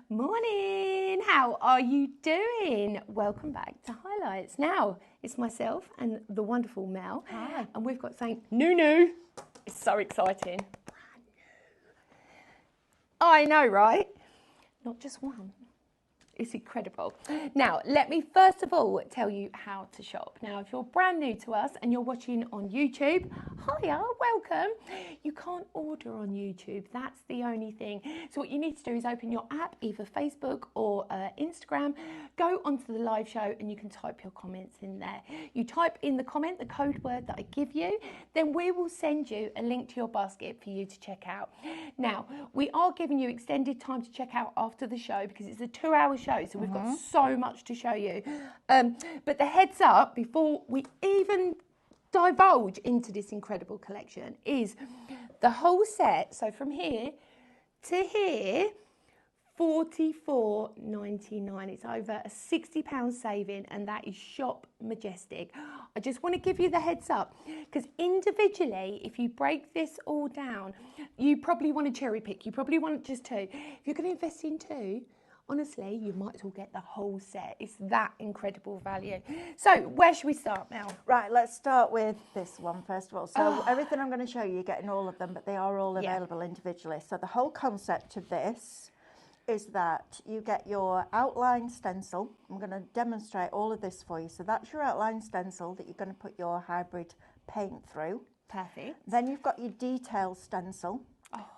Morning, how are you doing? Welcome back to Highlights. Now, it's myself and the wonderful Mel. Hi. And we've got something new. It's so exciting. Brand new. I know, right? Not just one. It's incredible. Now, let me first of all tell you how to shop. Now, if you're brand new to us and you're watching on YouTube, hiya, welcome. You can't order on YouTube. That's the only thing. So what you need to do is open your app, either Facebook or Instagram, go onto the live show and you can type your comments in there. You type in the comment, the code word that I give you, then we will send you a link to your basket for you to check out. Now, we are giving you extended time to check out after the show because it's a 2-hour show, so we've got so much to show you. But the heads up before we even divulge into this incredible collection is the whole set. So from here to here, $44.99. It's over a £60 saving, and that is Shop Majestic. I just want to give you the heads up because individually, if you break this all down, you probably want to cherry pick. You probably want just two. If you're going to invest in two, honestly, you might as well get the whole set. It's that incredible value. So where should we start, Mel? Right, let's start with this one first of all. So everything I'm going to show you, you're getting all of them, but they are all available individually. So the whole concept of this is that you get your outline stencil. I'm going to demonstrate all of this for you. So that's your outline stencil that you're going to put your hybrid paint through. Perfect. Then you've got your detail stencil,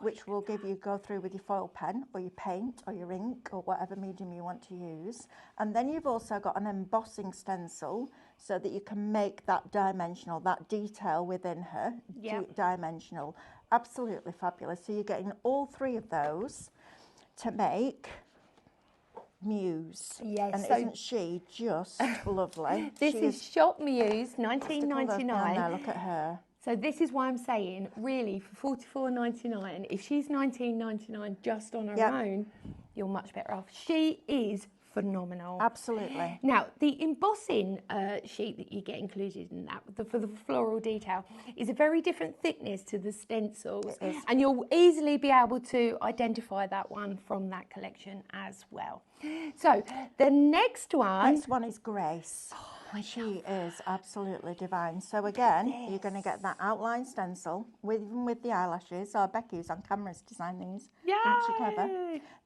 which will go through with your foil pen or your paint or your ink or whatever medium you want to use. And then you've also got an embossing stencil so that you can make that dimensional, that detail within her, dimensional. Absolutely fabulous. So you're getting all three of those to make Muse. Yes. And isn't she just lovely? This is Shop Muse, $19.99. Now look at her. So this is why I'm saying, really, for $44.99, if she's $19.99 just on her own, you're much better off. She is phenomenal. Absolutely. Now, the embossing sheet that you get included in that for the floral detail is a very different thickness to the stencils. It is. And you'll easily be able to identify that one from that collection as well. So the next one... Next one is Grace. She is absolutely divine. So again, you're going to get that outline stencil with the eyelashes. Oh, Becky's on camera's designed these. Yeah. Isn't she clever?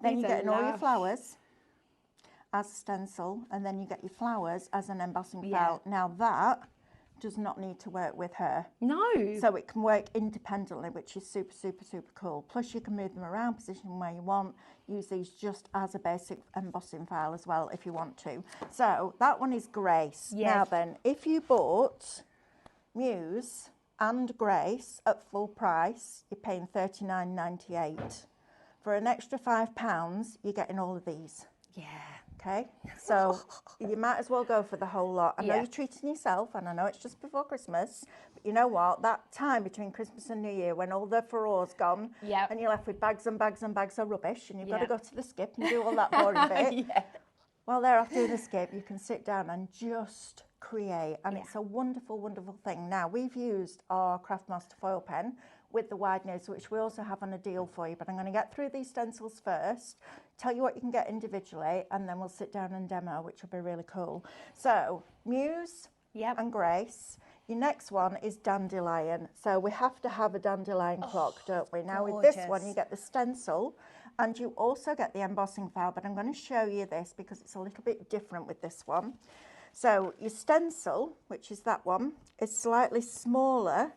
Then you're getting all your flowers as a stencil, and then you get your flowers as an embossing file. Now that does not need to work with her. No. So it can work independently, which is super, super, super cool. Plus you can move them around, position them where you want. Use these just as a basic embossing file as well if you want to. So that one is Grace. Yes. Now then, if you bought Muse and Grace at full price, you're paying $39.98. For an extra £5, you're getting all of these. Yeah. Okay, so you might as well go for the whole lot. I know you're treating yourself, and I know it's just before Christmas, but you know what? That time between Christmas and New Year when all the furore's gone and you're left with bags and bags and bags of rubbish, and you've got to go to the skip and do all that boring bit. While they're off doing the skip, you can sit down and just create, and it's a wonderful, wonderful thing. Now, we've used our Craftmaster foil pen with the wide nose, which we also have on a deal for you, but I'm going to get through these stencils first, tell you what you can get individually, and then we'll sit down and demo, which will be really cool. So Muse and Grace. Your next one is Dandelion. So we have to have a dandelion clock, don't we? Now with this one you get the stencil and you also get the embossing file, but I'm going to show you this because it's a little bit different with this one. So your stencil, which is that one, is slightly smaller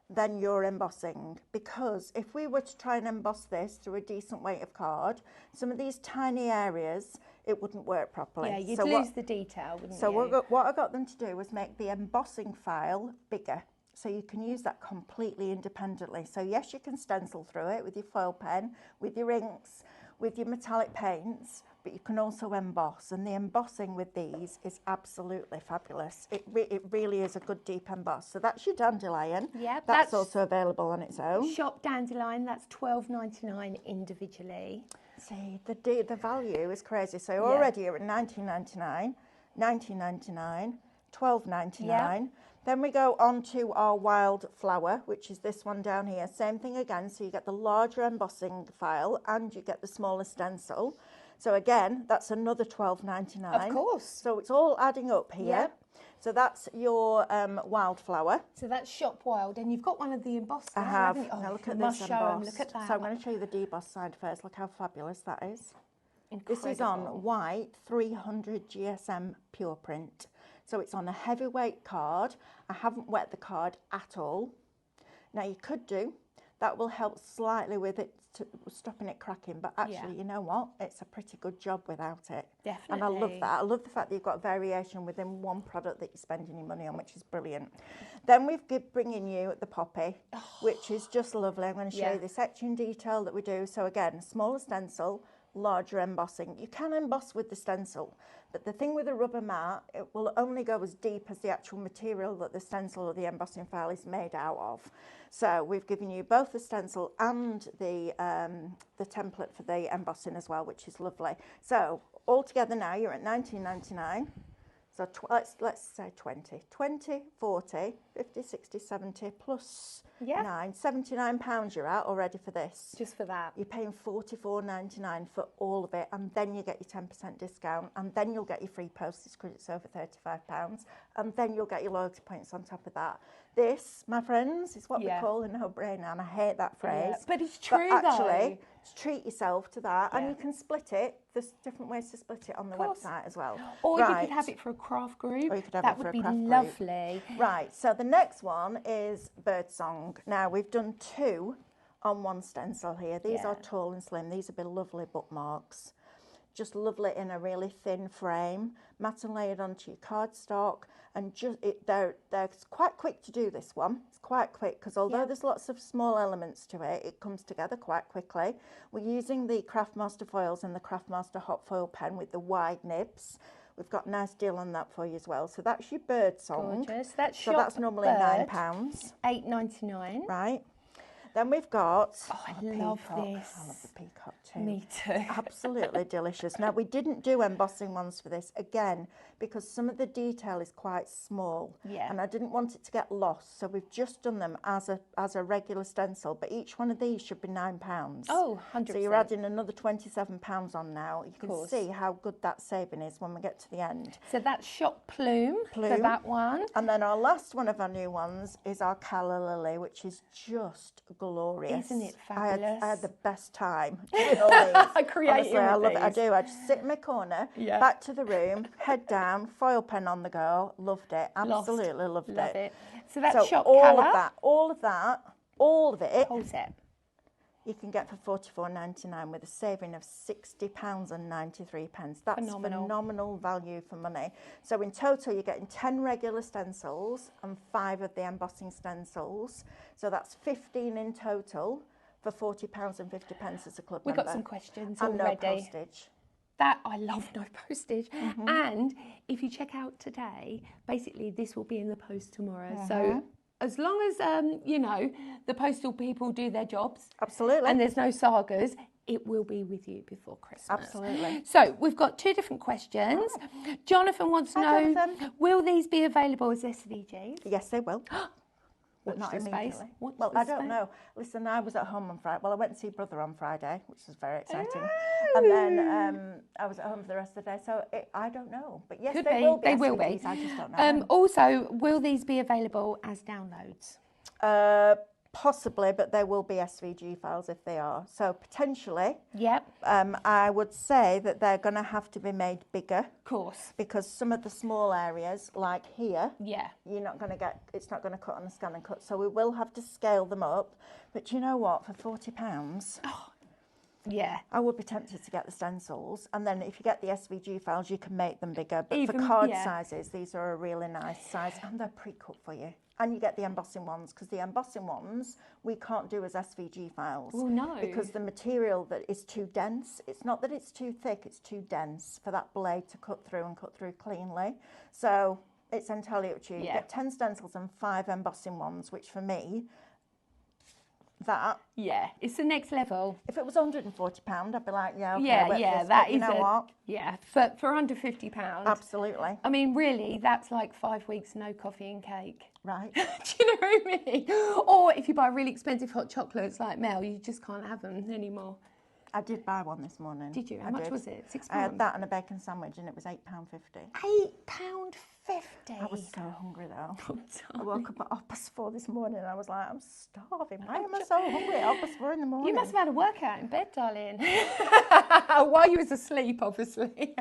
than your embossing, because if we were to try and emboss this through a decent weight of card, some of these tiny areas, it wouldn't work properly. Yeah, you'd lose the detail, wouldn't you? So what I got them to do was make the embossing file bigger, so you can use that completely independently. So yes, you can stencil through it with your foil pen, with your inks, with your metallic paints, but you can also emboss, and the embossing with these is absolutely fabulous. It really is a good deep emboss. So that's your dandelion. Yeah, that's also available on its own. Shop Dandelion, that's $12.99 individually. See, the value is crazy. So already you're at $19.99, $19.99, $12.99. Then we go on to our wild flower, which is this one down here. Same thing again. So you get the larger embossing file and you get the smaller stencil. So again, that's another $12.99. Of course. So it's all adding up here. Yep. So that's your wildflower. So that's Shop Wild, and you've got one of the embossed. I have. Haven't you? Oh, now look you at must this show 'em. embossed. Look at that. So I'm going to show you the debossed side first. Look how fabulous that is. Incredible. This is on white 300 GSM pure print. So it's on a heavyweight card. I haven't wet the card at all. Now you could do, that will help slightly with it, stopping it cracking, but actually, you know what? It's a pretty good job without it. Definitely. And I love that. I love the fact that you've got variation within one product that you're spending your money on, which is brilliant. Then we've bringing you the poppy, which is just lovely. I'm going to show you this etching detail that we do. So again, smaller stencil, larger embossing. You can emboss with the stencil, but the thing with a rubber mat, it will only go as deep as the actual material that the stencil or the embossing file is made out of. So we've given you both the stencil and the template for the embossing as well, which is lovely. So altogether now you're at $19.99. So let's say 20, 40, 50, 60, 70 plus 9, £79 you're at already for this. Just for that. You're paying $44.99 for all of it, and then you get your 10% discount, and then you'll get your free postage because it's over £35, and then you'll get your loyalty points on top of that. This, my friends, is what we call a no-brainer, and I hate that phrase. But it's true, but actually, though. Treat yourself to that, and you can split it. There's different ways to split it on the website as well. Or you could have it for a craft group. Or you could have that it for would a be craft lovely. Group. Right, so the next one is Birdsong. Now, we've done 2 on one stencil here. These are tall and slim. These have been lovely bookmarks. Just lovely in a really thin frame, matte and layered onto your cardstock, and they're quite quick to do this one. It's quite quick because although there's lots of small elements to it, it comes together quite quickly. We're using the Craftmaster foils and the Craftmaster hot foil pen with the wide nibs. We've got a nice deal on that for you as well. So that's your Birdsong. Gorgeous. That's so that's normally £9. $8.99. Right. Then we've got I love this. I love the peacock too. Me too. Absolutely delicious. Now, we didn't do embossing ones for this, again, because some of the detail is quite small. Yeah. And I didn't want it to get lost, so we've just done them as a regular stencil, but each one of these should be £9. Oh, 100%. So you're adding another £27 on now. You can see how good that saving is when we get to the end. So that's Shop Plume for that one. And then our last one of our new ones is our Calla Lily, which is just glorious. Isn't it fabulous? I had the best time doing all these. Creating Honestly, I love these. it. I do. I just sit in my corner, back to the room, head down, foil pen on the go. Loved it. Absolutely loved it. Love it. So that's Shop all Calla. all of it. Whole set. You can get for $44.99 with a saving of £60.93. That's phenomenal value for money. So in total, you're getting 10 regular stencils and 5 of the embossing stencils. So that's 15 in total for £40.50 as a club member. We've got some questions and already. no postage. That I love no postage. And if you check out today, basically this will be in the post tomorrow. So as long as, you know, the postal people do their jobs. Absolutely. And there's no sagas, it will be with you before Christmas. Absolutely. So we've got 2 different questions. Jonathan wants to know, will these be available as SVGs? Yes, they will. But not immediately. Well, I don't know. Listen, I was at home on Friday. Well, I went to see brother on Friday, which was very exciting. And then I was at home for the rest of the day. So I don't know. But yes, they will be. They will be. I just don't know. Also, will these be available as downloads? Possibly, but there will be SVG files if they are. So potentially, Yep. I would say that they're going to have to be made bigger. Of course. Because some of the small areas, like here, Yeah. you're not going to get, it's not going to cut on a scan and cut. So we will have to scale them up. But you know what? For £40, Yeah. I would be tempted to get the stencils. And then if you get the SVG files, you can make them bigger. But Even- for card yeah. sizes, these are a really nice size. And they're pre-cut for you. And you get the embossing ones, because the embossing ones we can't do as SVG files. Well, no. Because the material that is too dense, it's not that it's too thick, it's too dense for that blade to cut through and cut through cleanly. So it's entirely up to you. You get 10 stencils and 5 embossing ones, which for me, that... Yeah, it's the next level. If it was £140, I'd be like, yeah, okay, that is you know what? Yeah, for under £50. Absolutely. I mean, really, that's like 5 weeks no coffee and cake. Right. Do you know what I mean? Or if you buy really expensive hot chocolates like Mel, you just can't have them anymore. I did buy one this morning. Did you? How much was it? £6? I had that and a bacon sandwich and it was £8.50. £8.50? I was so hungry though. I woke up at 4:30 this morning and I was like, I'm starving. Why am I so hungry at 4:30 in the morning? You must have had a workout in bed, darling. While you was asleep, obviously.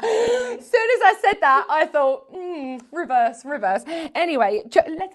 As soon as I said that, I thought, reverse. Anyway,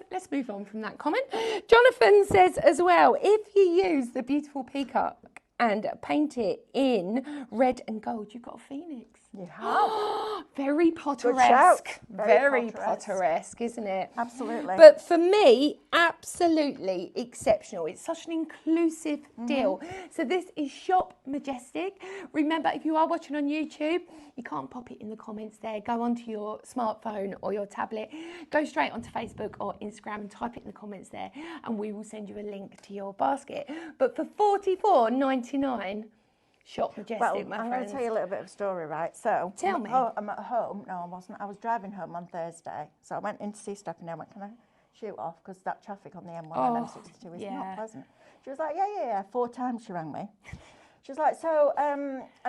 let's move on from that comment. Jonathan says as well, if you use the beautiful peacock and paint it in red and gold, you've got a phoenix. You have. Very Potteresque. Very Potteresque. Potteresque, isn't it? Absolutely. But for me, absolutely exceptional. It's such an inclusive deal. So this is Shop Majestic. Remember, if you are watching on YouTube, you can't pop it in the comments there. Go onto your smartphone or your tablet. Go straight onto Facebook or Instagram and type it in the comments there, and we will send you a link to your basket. But for $44.99, Shop Majestic, well, my I'm friends. going to tell you a little bit of a story, right? So, Tell me. I'm at home. No, I wasn't. I was driving home on Thursday. So I went in to see Stephanie. I went, can I shoot off? Because that traffic on the M1 and M62 is not pleasant. She was like, yeah. 4 times she rang me. She was like, so I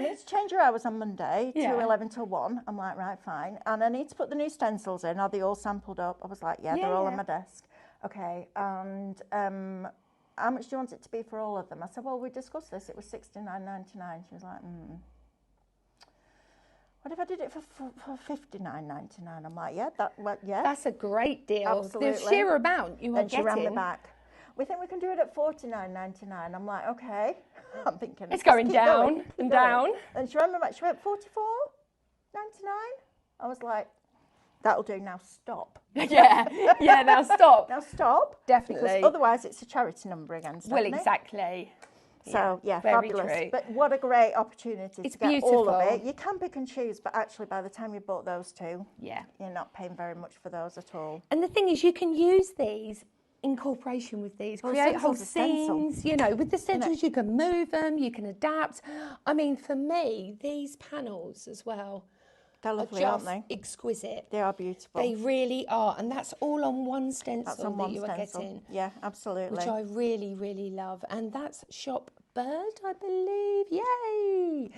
need to change your hours on Monday to 11 till 1. I'm like, right, fine. And I need to put the new stencils in. Are they all sampled up? I was like, yeah, they're all on my desk. Okay, and how much do you want it to be for all of them? I said, well, we discussed this. It was $69.99. She was like, what if I did it for $59.99? I'm like, yeah, That's a great deal. Absolutely. The sheer amount you are getting. And she ran me back. We think we can do it at $49.99. I'm like, okay. I'm thinking it's going down and down. And she ran me back. She went $44.99. I was like, that'll do. Now stop. yeah. Now stop. Now stop. Definitely. Because otherwise, it's a charity number again. Well, exactly. So yeah, very fabulous. true. But what a great opportunity It's to get beautiful. all of it. You can pick and choose, but actually, by the time you bought those two, you're not paying very much for those at all. And the thing is, you can use these in cooperation with these, create whole scenes, you know, with the stencils you can move them, you can adapt. I mean, for me, these panels as well They're lovely, are aren't just they? exquisite. They are beautiful. They really are, and that's all on one stencil That's on one that you stencil. are getting. Yeah, absolutely. Which I really, really love. And that's Shop Bird, I believe. Yay!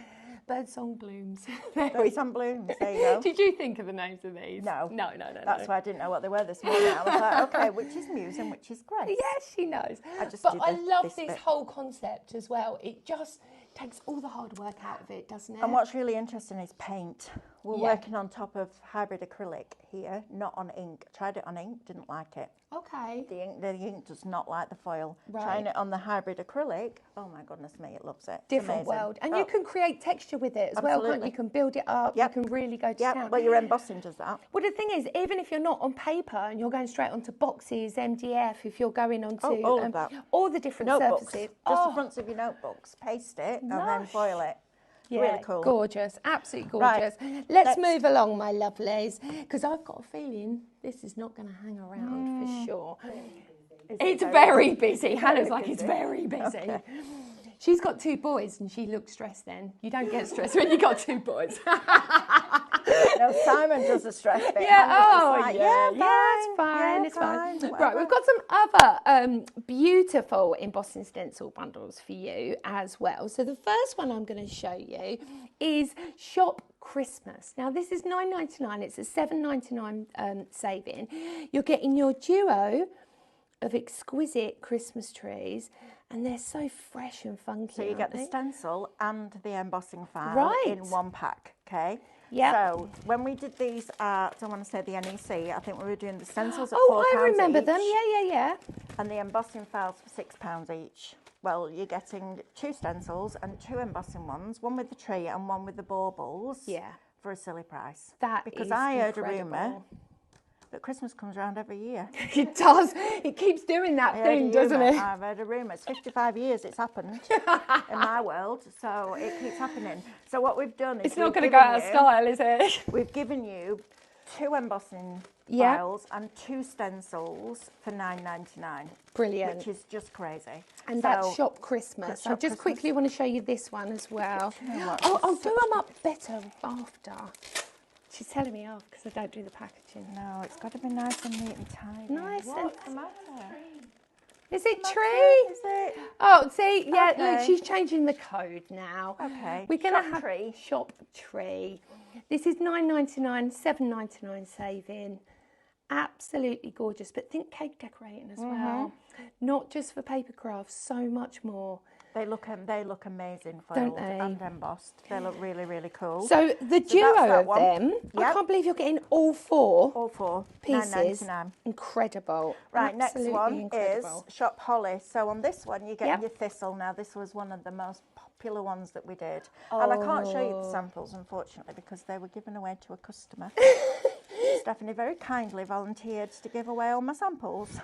Birdsong Blooms. Birdsong Blooms, there you go. Did you think of the names of these? No. That's No. why I didn't know what they were this morning. I was like, okay, which is Muse and which is Grace? Yes, she knows. But I love this whole concept as well. It just takes all the hard work out of it, doesn't it? And what's really interesting is paint. We're working on top of hybrid acrylic here, not on ink. Tried it on ink, didn't like it. Okay. The ink does not like the foil. Right. Trying it on the hybrid acrylic, oh my goodness me, it loves it. Different world. And you can create texture with it as well, can't you? You can build it up, you can really go to town. Well, your embossing does that. Well, the thing is, even if you're not on paper and you're going straight onto boxes, MDF, if you're going onto all of that. all the different Notebooks. surfaces. Just the fronts of your notebooks. Paste it and then foil it. Yeah, really cool. Gorgeous, absolutely gorgeous. Right. Let's move along, my lovelies, because I've got a feeling this is not going to hang around for sure. It's very busy. Hannah's like, it's very busy. Okay. She's got 2 boys and she looks stressed then. You don't get stressed when you got 2 boys. No, Simon does the stress bit. Like, it's fine. Whatever. Right, we've got some other beautiful embossing stencil bundles for you as well. So the first one I'm going to show you is Shop Christmas. Now this is $9.99. It's a $7.99 saving. You're getting your duo of exquisite Christmas trees, and they're so fresh and funky. So you get the stencil and the embossing file in one pack, okay? Yeah. So when we did these at, I want to say the NEC, I think we were doing the stencils at £4 I remember each, them. Yeah. And the embossing files for £6 each. Well, you're getting 2 stencils and 2 embossing ones, one with the tree and one with the baubles. Yeah. For a silly price. Because I heard a rumour that Christmas comes around every year. It does. It keeps doing that thing, doesn't it? I've heard a rumour. It's 55 years it's happened in my world, so it keeps happening. So what we've done is it's not going to go out of style, is it? We've given you 2 embossing files and 2 stencils for $9.99. Brilliant. Which is just crazy. And that's Shop Christmas. I just quickly want to show you this one as well. I'll do them up better after. She's telling me off because I don't do the packaging. No, it's got to be nice and neat and tidy. Nice What's the matter? Is it tree? Is it? Oh, see, yeah, Okay. look, she's changing the code now. Okay. We're going to have tree. shop tree. This is $9.99, $7.99 saving. Absolutely gorgeous, but think cake decorating as well. Not just for paper crafts, so much more. They look amazing Don't foiled they? and embossed. They look really, really cool. So the duo that's of them, I Yep. can't believe you're getting all four pieces. $9.99. Incredible. Right, Absolutely next one incredible. is Shop Holly. So on this one, you're getting Yep. your thistle. Now, this was one of the most popular ones that we did. And I can't show you the Oh. samples, unfortunately, because they were given away to a customer. Stephanie very kindly volunteered to give away all my samples.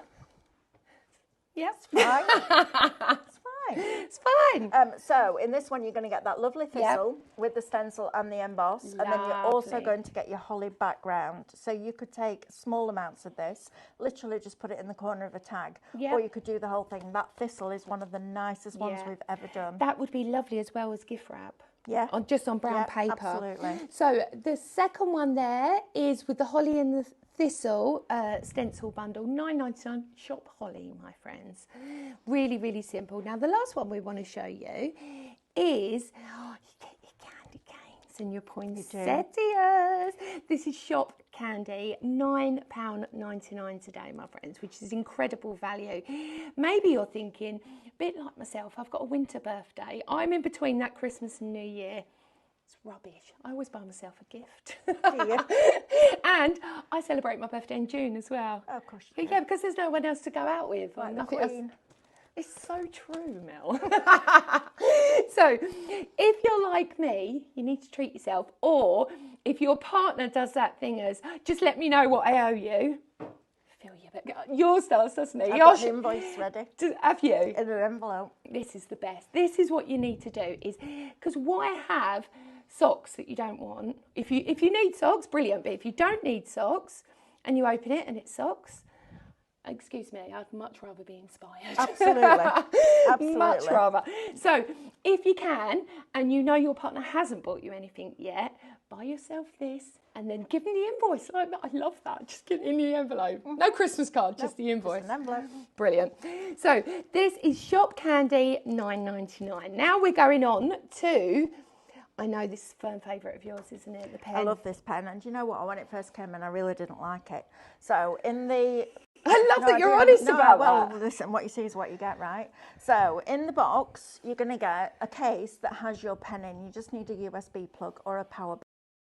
Yes, Fine. It's fine. it's fine. So in this one, you're going to get that lovely thistle with the stencil and the emboss. And then you're also Lovely. going to get your holly background. So you could take small amounts of this, literally just put it in the corner of a tag. Yep. Or you could do the whole thing. That thistle is one of the nicest ones Yeah. we've ever done. That would be lovely as well as gift wrap. Yeah. Just on brown Yeah, paper. absolutely. So the second one there is with the holly and the thistle stencil bundle, $9.99. Shop Holly, my friends. Really, really simple. Now the last one we want to show you is you get your candy canes and your poinsettias. This is Shop Candy, £9.99 today, my friends, which is incredible value. Maybe you're thinking, a bit like myself, I've got a winter birthday. I'm in between that Christmas and New Year. It's rubbish. I always buy myself a gift. Do you? And I celebrate my birthday in June as well. Oh, of course you do. Yeah, because there's no one else to go out with. Like the nothing else. Queen. It's so true, Mel. So, if you're like me, you need to treat yourself. Or if your partner does that thing as, just let me know what I owe you. Feel you, but yours does, doesn't it? I've got an invoice ready. Have you? In an envelope. This is the best. This is what you need to do. Is because why have socks that you don't want? If you need socks, brilliant. But if you don't need socks and you open it and it's socks, excuse me, I'd much rather be inspired. Absolutely. Absolutely. Much rather. So if you can, and you know your partner hasn't bought you anything yet, buy yourself this and then give them the invoice. I love that. Just get it in the envelope. No Christmas card, just the invoice. Just an envelope. Brilliant. So this is Shop Candy, $9.99. Now we're going on to, I know this is a firm favourite of yours, isn't it? The pen. I love this pen. And do you know what? When it first came in, I really didn't like it. So in the... I love that you're honest about that. Well, listen, what you see is what you get, right? So in the box, you're going to get a case that has your pen in. You just need a USB plug or a power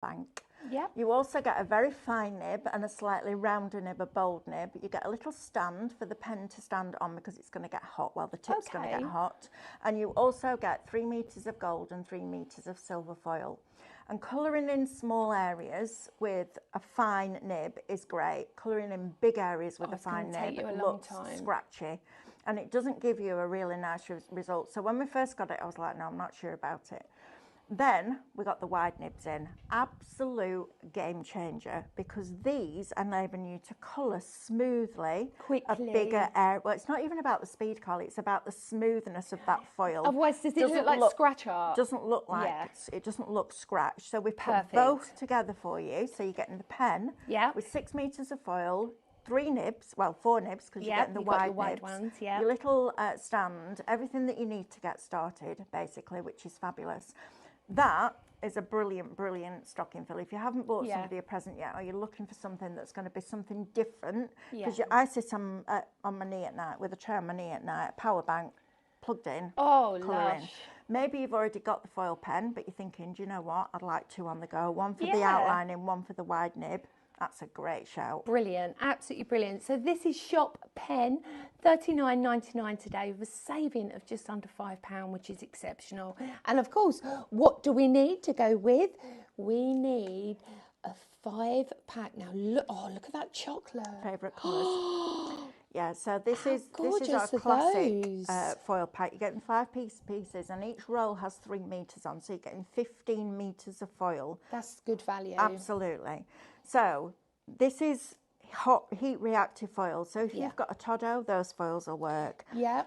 bank. Yep. You also get a very fine nib and a slightly rounder nib, a bold nib. You get a little stand for the pen to stand on because it's going to get hot while the tip's going to get hot. And you also get 3 meters of gold and 3 meters of silver foil. And colouring in small areas with a fine nib is great. Colouring in big areas with a fine nib looks scratchy. And it doesn't give you a really nice result. So when we first got it, I was like, no, I'm not sure about it. Then we got the wide nibs in. Absolute game changer, because these enable you to colour smoothly Quickly. a bigger area. Well, it's not even about the speed, Carly, it's about the smoothness of that foil. Otherwise, does it look like scratch art? Doesn't look like it doesn't look scratched. So we put both together for you. So you're getting the pen with 6 meters of foil, 3 nibs, well 4 nibs because you're getting the wide nibs, ones, your little stand, everything that you need to get started basically, which is fabulous. That is a brilliant, brilliant stocking filler. If you haven't bought somebody a present yet, or you're looking for something that's going to be something different, because I sit on my knee at night with a chair on my knee at night, power bank plugged in, colouring. Maybe you've already got the foil pen, but you're thinking, do you know what? I'd like 2 on the go. One for the outlining, one for the wide nib. That's a great shout. Brilliant, absolutely brilliant. So this is Shop Pen, $39.99 today with a saving of just under £5, which is exceptional. And of course, what do we need to go with? We need a 5-pack. Now look at that chocolate. Favourite colours. Yeah, so this is our classic foil pack. You're getting 5 pieces, and each roll has 3 meters on, so you're getting 15 meters of foil. That's good value. Absolutely. So this is hot heat reactive foil. So if you've got a Todo, those foils will work. Yeah.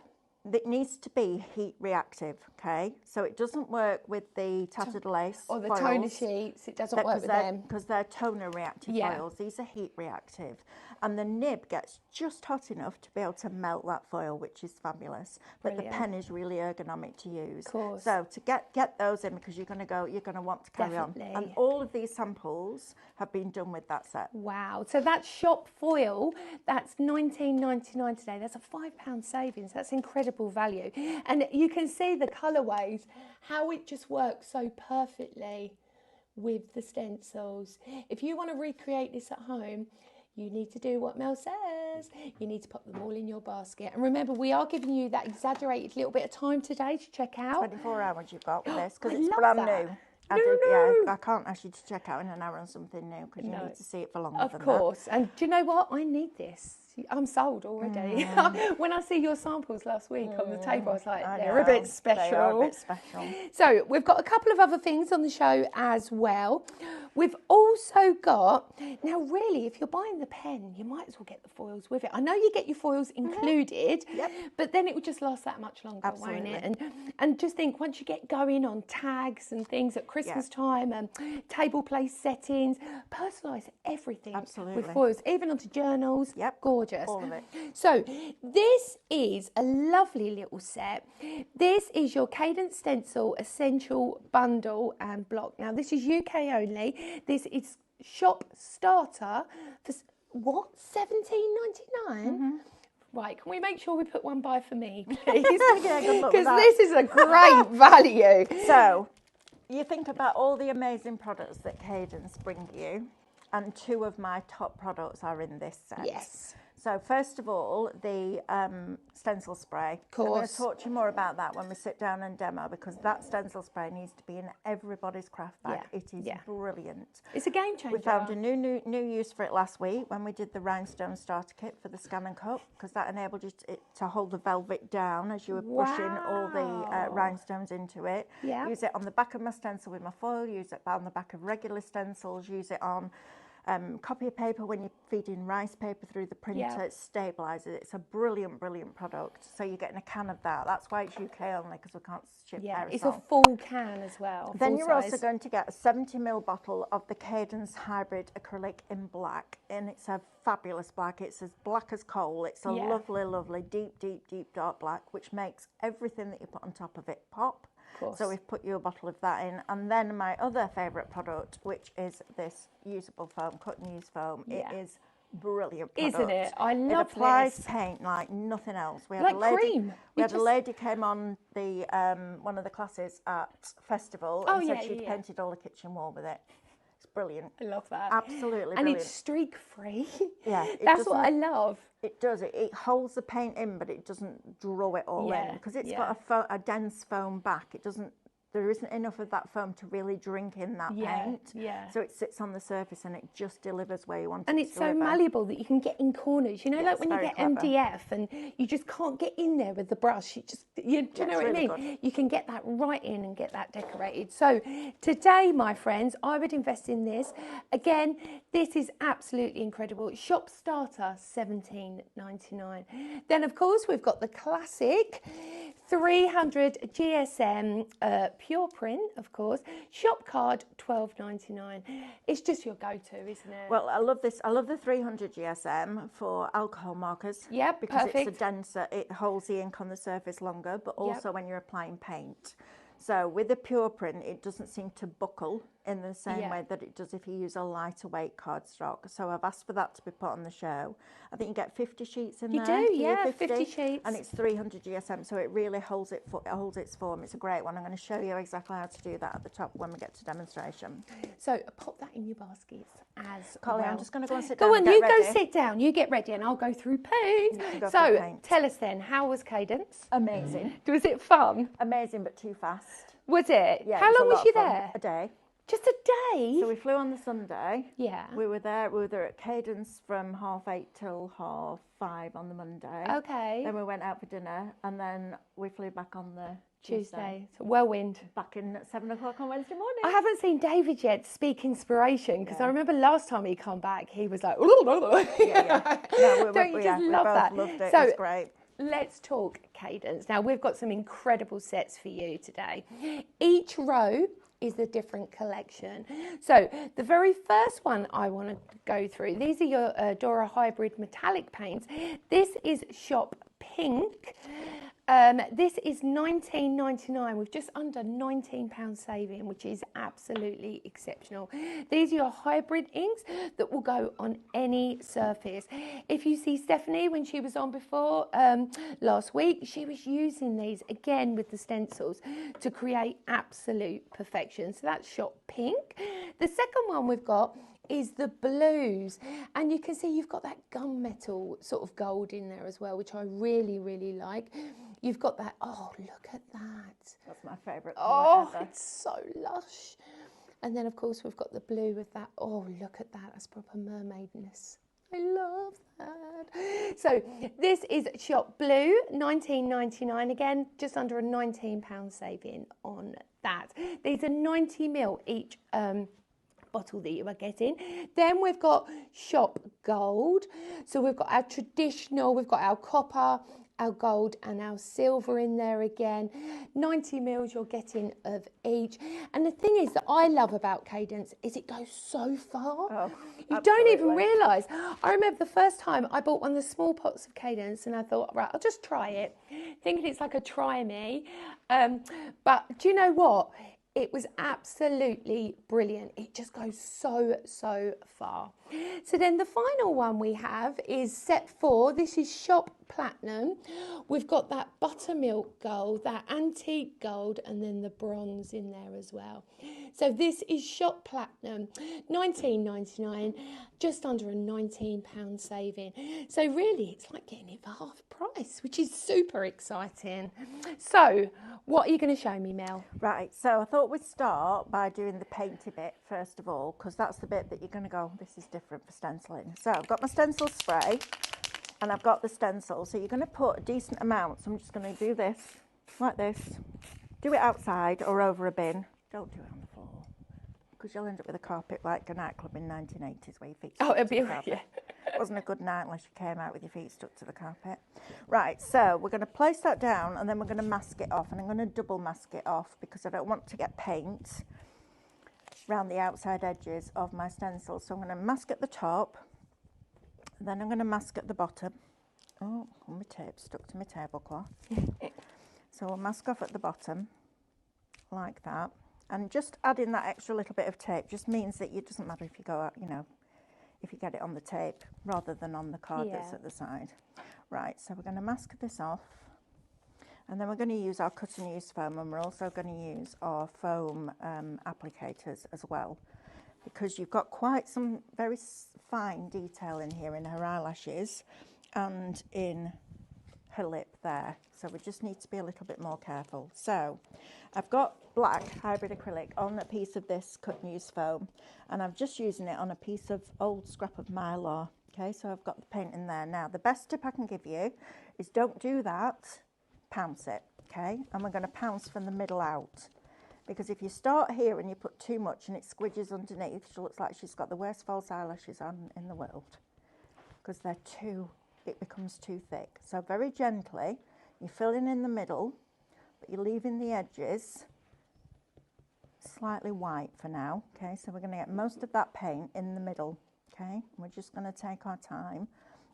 it needs to be heat reactive, okay? So it doesn't work with the tattered lace or the foils, toner sheets. It doesn't work with them because they're toner reactive foils. These are heat reactive, and the nib gets just hot enough to be able to melt that foil, which is fabulous. But the pen is really ergonomic to use. Of course. So to get those in, because you're going to want to carry on. And all of these samples have been done with that set. Wow. So that shop foil, that's $19.99 today. That's a £5 savings. That's incredible value. And you can see the colourways, how it just works so perfectly with the stencils. If you want to recreate this at home, you need to do what Mel says. You need to put them all in your basket. And remember, we are giving you that exaggerated little bit of time today to check out. 24 hours you've got with this, because it's brand new. I can't ask you to check out in an hour on something new, because you need to see it for longer than that. Of course. And do you know what? I need this. I'm sold already. When I see your samples last week on the table, I was like, they're a bit special. They are a bit special. So we've got a couple of other things on the show as well. We've also got, now really, if you're buying the pen, you might as well get the foils with it. I know you get your foils included, but then it would just last that much longer, won't it? And just think, once you get going on tags and things at Christmas time, and table place settings, personalise everything with foils, even onto journals. Gorgeous. All of it. So this is a lovely little set. This is your Cadence Stencil Essential Bundle and Block. Now this is UK only. This is shop starter for what? $17.99? Right, can we make sure we put one by for me, please? Because this is a great value. So you think about all the amazing products that Cadence bring you, and two of my top products are in this set. Yes. So first of all, the stencil spray. I'm going to talk to you more about that when we sit down and demo, because that stencil spray needs to be in everybody's craft bag. It is brilliant. It's a game changer. We found a new use for it last week when we did the rhinestone starter kit for the scan and cut, because that enabled you to hold the velvet down as you were pushing all the rhinestones into it. Use it on the back of my stencil with my foil, use it on the back of regular stencils, use it on copy paper when you're feeding rice paper through the printer. It stabilises it. It's a brilliant product. So you're getting a can of that. That's why it's UK only, because we can't ship aerosol. It's a full can as well. Then you're also going to get a 70ml bottle of the Cadence Hybrid Acrylic in black, and it's a fabulous black. It's as black as coal. It's a lovely deep dark black, which makes everything that you put on top of it pop. So we've put you a bottle of that in. And then my other favourite product, which is this usable foam, cut and use foam. It is brilliant product. Isn't it? I love it. It applies paint like nothing else. We had like a lady, cream. We had a lady came on the one of the classes at festival and said she'd painted all the kitchen wall with it. It's brilliant. I love that. Absolutely brilliant. And it's streak free. That's what I love. It does. It holds the paint in, but it doesn't draw it all in, because it's got a dense foam back. It doesn't. There isn't enough of that foam to really drink in that paint. So it sits on the surface and it just delivers where you want it to deliver. And it's so malleable that you can get in corners. You know, like when you get clever. MDF and you just can't get in there with the brush. Do you know what I mean? Good. You can get that right in and get that decorated. So today, my friends, I would invest in this. Again, this is absolutely incredible. Shop starter, $17.99. Then, of course, we've got the classic 300 GSM pure print, of course. Shop card, $12.99. It's just your go-to, isn't it? Well, I love this. I love the 300 GSM for alcohol markers. Because it's a denser, it holds the ink on the surface longer, but also when you're applying paint. So with the pure print, it doesn't seem to buckle in the same way that it does if you use a lighter weight cardstock. So I've asked for that to be put on the show. I think you get 50 sheets in there. You do, 50 sheets. And it's 300 GSM, so it really holds its form. It's a great one. I'm going to show you exactly how to do that at the top when we get to demonstration. So pop that in your baskets as Carly, well. I'm just going to go and sit down. Go on, you go sit down. You get ready and I'll go through paint. So tell us then, how was Cadence? Amazing. Was it fun? Amazing, but too fast. Was it? Yeah. How long was you there? A day. Just a day? So we flew on the Sunday. Yeah. We were there at Cadence from 8:30 till 5:30 on the Monday. Okay. Then we went out for dinner and then we flew back on the Tuesday. So whirlwind. Back in at 7 o'clock on Wednesday morning. I haven't seen David yet speak inspiration, because I remember last time he come back, he was like, No, don't you just love that? Loved it. So, it was great. let's talk cadence. Now, we've got some incredible sets for you today. Each row is a different collection. So the very first one I want to go through, these are your Dora Hybrid metallic paints. This is Shop Pink. This is $19.99 with just under £19 saving, which is absolutely exceptional. These are your hybrid inks that will go on any surface. If you see Stephanie when she was on before last week, she was using these again with the stencils to create absolute perfection. So that's Shop Pink. The second one we've got is the blues, and you can see you've got that gunmetal sort of gold in there as well, which I really, really like. You've got that, oh, look at that. That's my favourite colour ever. It's so lush. And then, of course, we've got the blue with that. Oh, look at that. That's proper mermaidness. I love that. So this is Shop Blue, $19.99. Again, just under a £19 saving on that. These are 90ml each bottle that you are getting. Then we've got Shop Gold. So we've got our traditional, we've got our copper, our gold and our silver in there again. 90ml you're getting of each. And the thing is that I love about Cadence is it goes so far. Oh, you don't even realise. I remember the first time I bought one of the small pots of Cadence and I thought, right, I'll just try it. Thinking it's like a try me. But do you know what? It was absolutely brilliant. It just goes so, so far. So then the final one we have is set 4. This is Shop Platinum. We've got that buttermilk gold, that antique gold, and then the bronze in there as well. So this is Shop Platinum, $19.99, just under a £19 saving. So really, it's like getting it for half price, which is super exciting. So what are you going to show me, Mel? Right, so I thought we'd start by doing the painty bit first of all, because that's the bit that you're going to go, this is different for stenciling. So I've got my stencil spray and I've got the stencil. So you're going to put a decent amount. So I'm just going to do this like this. Do it outside or over a bin. Don't do it on the floor, because you'll end up with a carpet like a nightclub in 1980s where your feet stuck to the carpet. It wasn't a good night unless you came out with your feet stuck to the carpet. Right, so we're going to place that down and then we're going to mask it off, and I'm going to double mask it off because I don't want to get paint around the outside edges of my stencil. So I'm going to mask at the top, and then I'm going to mask at the bottom. Oh, my tape stuck to my tablecloth. So we'll mask off at the bottom like that. And just adding that extra little bit of tape just means that it doesn't matter if you go out, you know, if you get it on the tape rather than on the card that's at the side. Right, so we're going to mask this off. And then we're going to use our cut and use foam, and we're also going to use our foam applicators as well, because you've got quite some very fine detail in here in her eyelashes and in her lip there. So we just need to be a little bit more careful. So I've got black hybrid acrylic on a piece of this cut and use foam, and I'm just using it on a piece of old scrap of mylar. Okay, so I've got the paint in there. Now the best tip I can give you is don't do that, pounce it, okay? And we're going to pounce from the middle out, because if you start here and you put too much and it squidges underneath, she looks like she's got the worst false eyelashes on in the world, because they're too, it becomes too thick. So very gently, you're filling in the middle, but you're leaving the edges slightly white for now. Okay, so we're going to get most of that paint in the middle. Okay, we're just going to take our time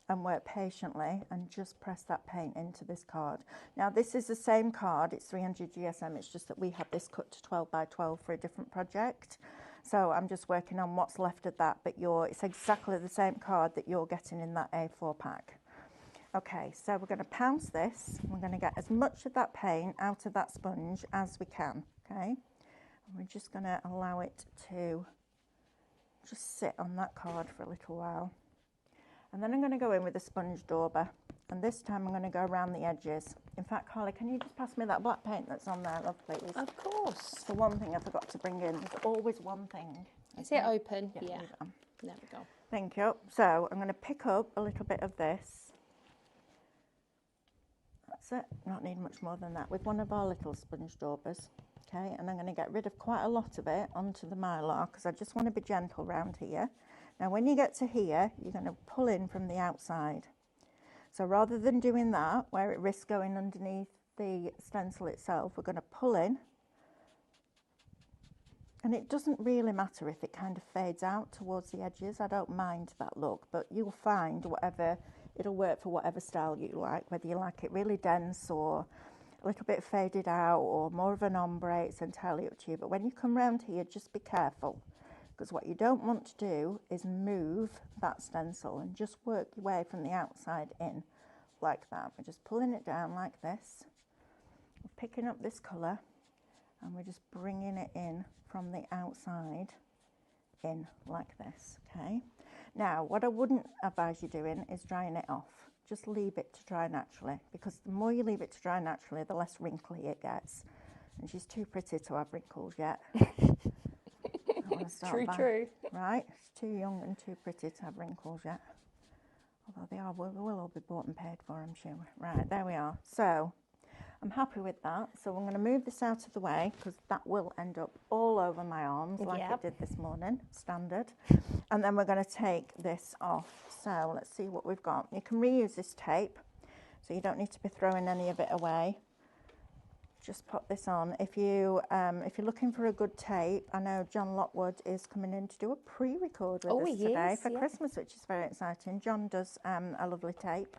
and work patiently and just press that paint into this card. Now this is the same card, it's 300 GSM, it's just that we had this cut to 12 by 12 for a different project. So I'm just working on what's left of that, but it's exactly the same card that you're getting in that A4 pack. Okay, so we're going to pounce this. We're going to get as much of that paint out of that sponge as we can, okay? And we're just going to allow it to just sit on that card for a little while. And then I'm going to go in with a sponge dauber, and this time I'm going to go around the edges. In fact, Carly, can you just pass me that black paint that's on there, love, please? Of course. It's the one thing I forgot to bring in. There's always one thing. Is it open? Yeah. There we go. Thank you. So I'm going to pick up a little bit of this. That's it. Not need much more than that with one of our little sponge daubers. Okay, and I'm going to get rid of quite a lot of it onto the mylar, because I just want to be gentle around here. Now when you get to here, you're going to pull in from the outside. So rather than doing that, where it risks going underneath the stencil itself, we're going to pull in. And it doesn't really matter if it kind of fades out towards the edges. I don't mind that look, but you'll find it'll work for whatever style you like, whether you like it really dense or a little bit faded out or more of an ombre, it's entirely up to you. But when you come round here, just be careful, because what you don't want to do is move that stencil, and just work your way from the outside in like that. We're just pulling it down like this. We're picking up this colour and we're just bringing it in from the outside in like this, okay? Now, what I wouldn't advise you doing is drying it off. Just leave it to dry naturally, because the more you leave it to dry naturally, the less wrinkly it gets. And she's too pretty to have wrinkles yet. True. Right, she's too young and too pretty to have wrinkles yet. Although they will all be bought and paid for, I'm sure. Right, there we are. So I'm happy with that. So I'm going to move this out of the way, because that will end up all over my arms like it did this morning, standard. And then we're going to take this off. So let's see what we've got. You can reuse this tape, so you don't need to be throwing any of it away. Just pop this on. If you're looking for a good tape, I know John Lockwood is coming in to do a pre-record with us today for Christmas, which is very exciting. John does a lovely tape.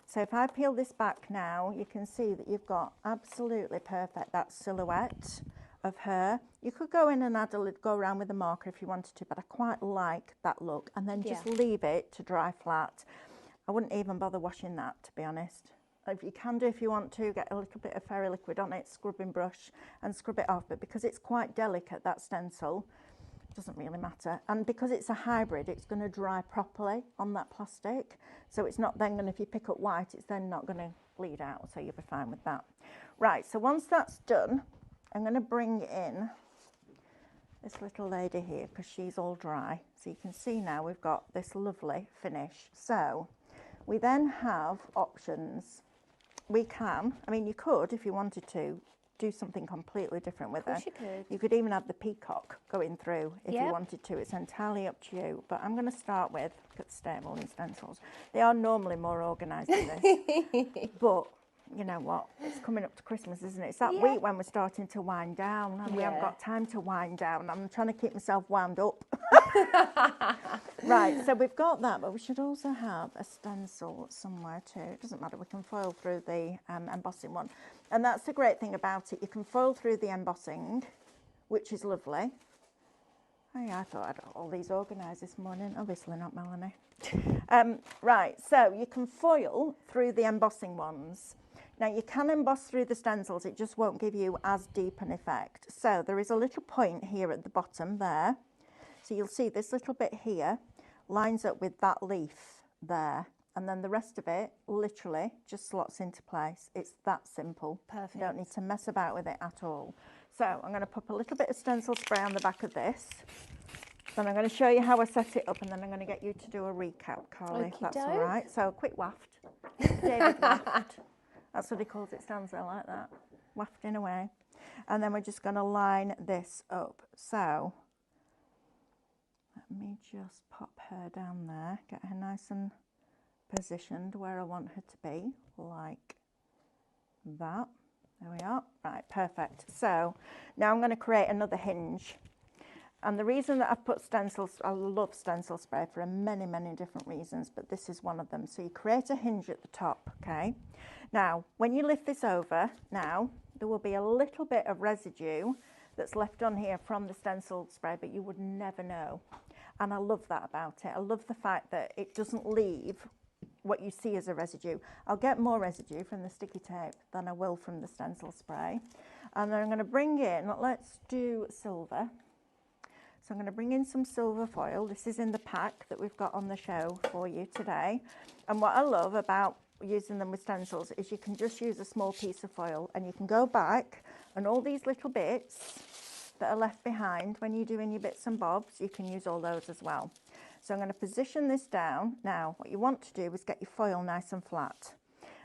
So if I peel this back now, you can see that you've got absolutely perfect, that silhouette of her. You could go in and go around with a marker if you wanted to, but I quite like that look. And then just leave it to dry flat. I wouldn't even bother washing that, to be honest. If you can do, if you want to, get a little bit of fairy liquid on it, scrubbing brush, and scrub it off. But because it's quite delicate, that stencil, it doesn't really matter. And because it's a hybrid, it's going to dry properly on that plastic. So it's not then going to, if you pick up white, it's then not going to bleed out. So you'll be fine with that. Right, so once that's done, I'm going to bring in this little lady here, because she's all dry. So you can see now we've got this lovely finish. So we then have options. We can, I mean, you could, if you wanted to, do something completely different with her. Of course you could. You could even have the peacock going through if you wanted to. It's entirely up to you. But I'm going to start with, look at the stable and stencils. They are normally more organised than this. But you know what? It's coming up to Christmas, isn't it? It's that week when we're starting to wind down, and we haven't got time to wind down. I'm trying to keep myself wound up. Right, so we've got that, but we should also have a stencil somewhere too. It doesn't matter, we can foil through the embossing one. And that's the great thing about it. You can foil through the embossing, which is lovely. Oh yeah, I thought I had all these organised this morning. Obviously not, Melanie. Right, so you can foil through the embossing ones. Now you can emboss through the stencils, it just won't give you as deep an effect. So there is a little point here at the bottom there. So you'll see this little bit here lines up with that leaf there. And then the rest of it literally just slots into place. It's that simple. Perfect. You don't need to mess about with it at all. So I'm going to put a little bit of stencil spray on the back of this. Then I'm going to show you how I set it up, and then I'm going to get you to do a recap, Carly, if that's all right. So a quick waft. David waft. That's what he calls it, stands there like that. Wafting away. And then we're just going to line this up. So let me just pop her down there, get her nice and positioned where I want her to be, like that. There we are. Right, perfect. So now I'm going to create another hinge. And the reason that I've put stencils, I love stencil spray for many, many different reasons, but this is one of them. So you create a hinge at the top, okay? Now, when you lift this over, now, there will be a little bit of residue that's left on here from the stencil spray, but you would never know. And I love that about it. I love the fact that it doesn't leave what you see as a residue. I'll get more residue from the sticky tape than I will from the stencil spray. And then I'm going to bring in, let's do silver. So I'm going to bring in some silver foil. This is in the pack that we've got on the show for you today. And what I love about using them with stencils is you can just use a small piece of foil, and you can go back, and all these little bits that are left behind when you're doing your bits and bobs, you can use all those as well. So I'm going to position this down. Now, what you want to do is get your foil nice and flat.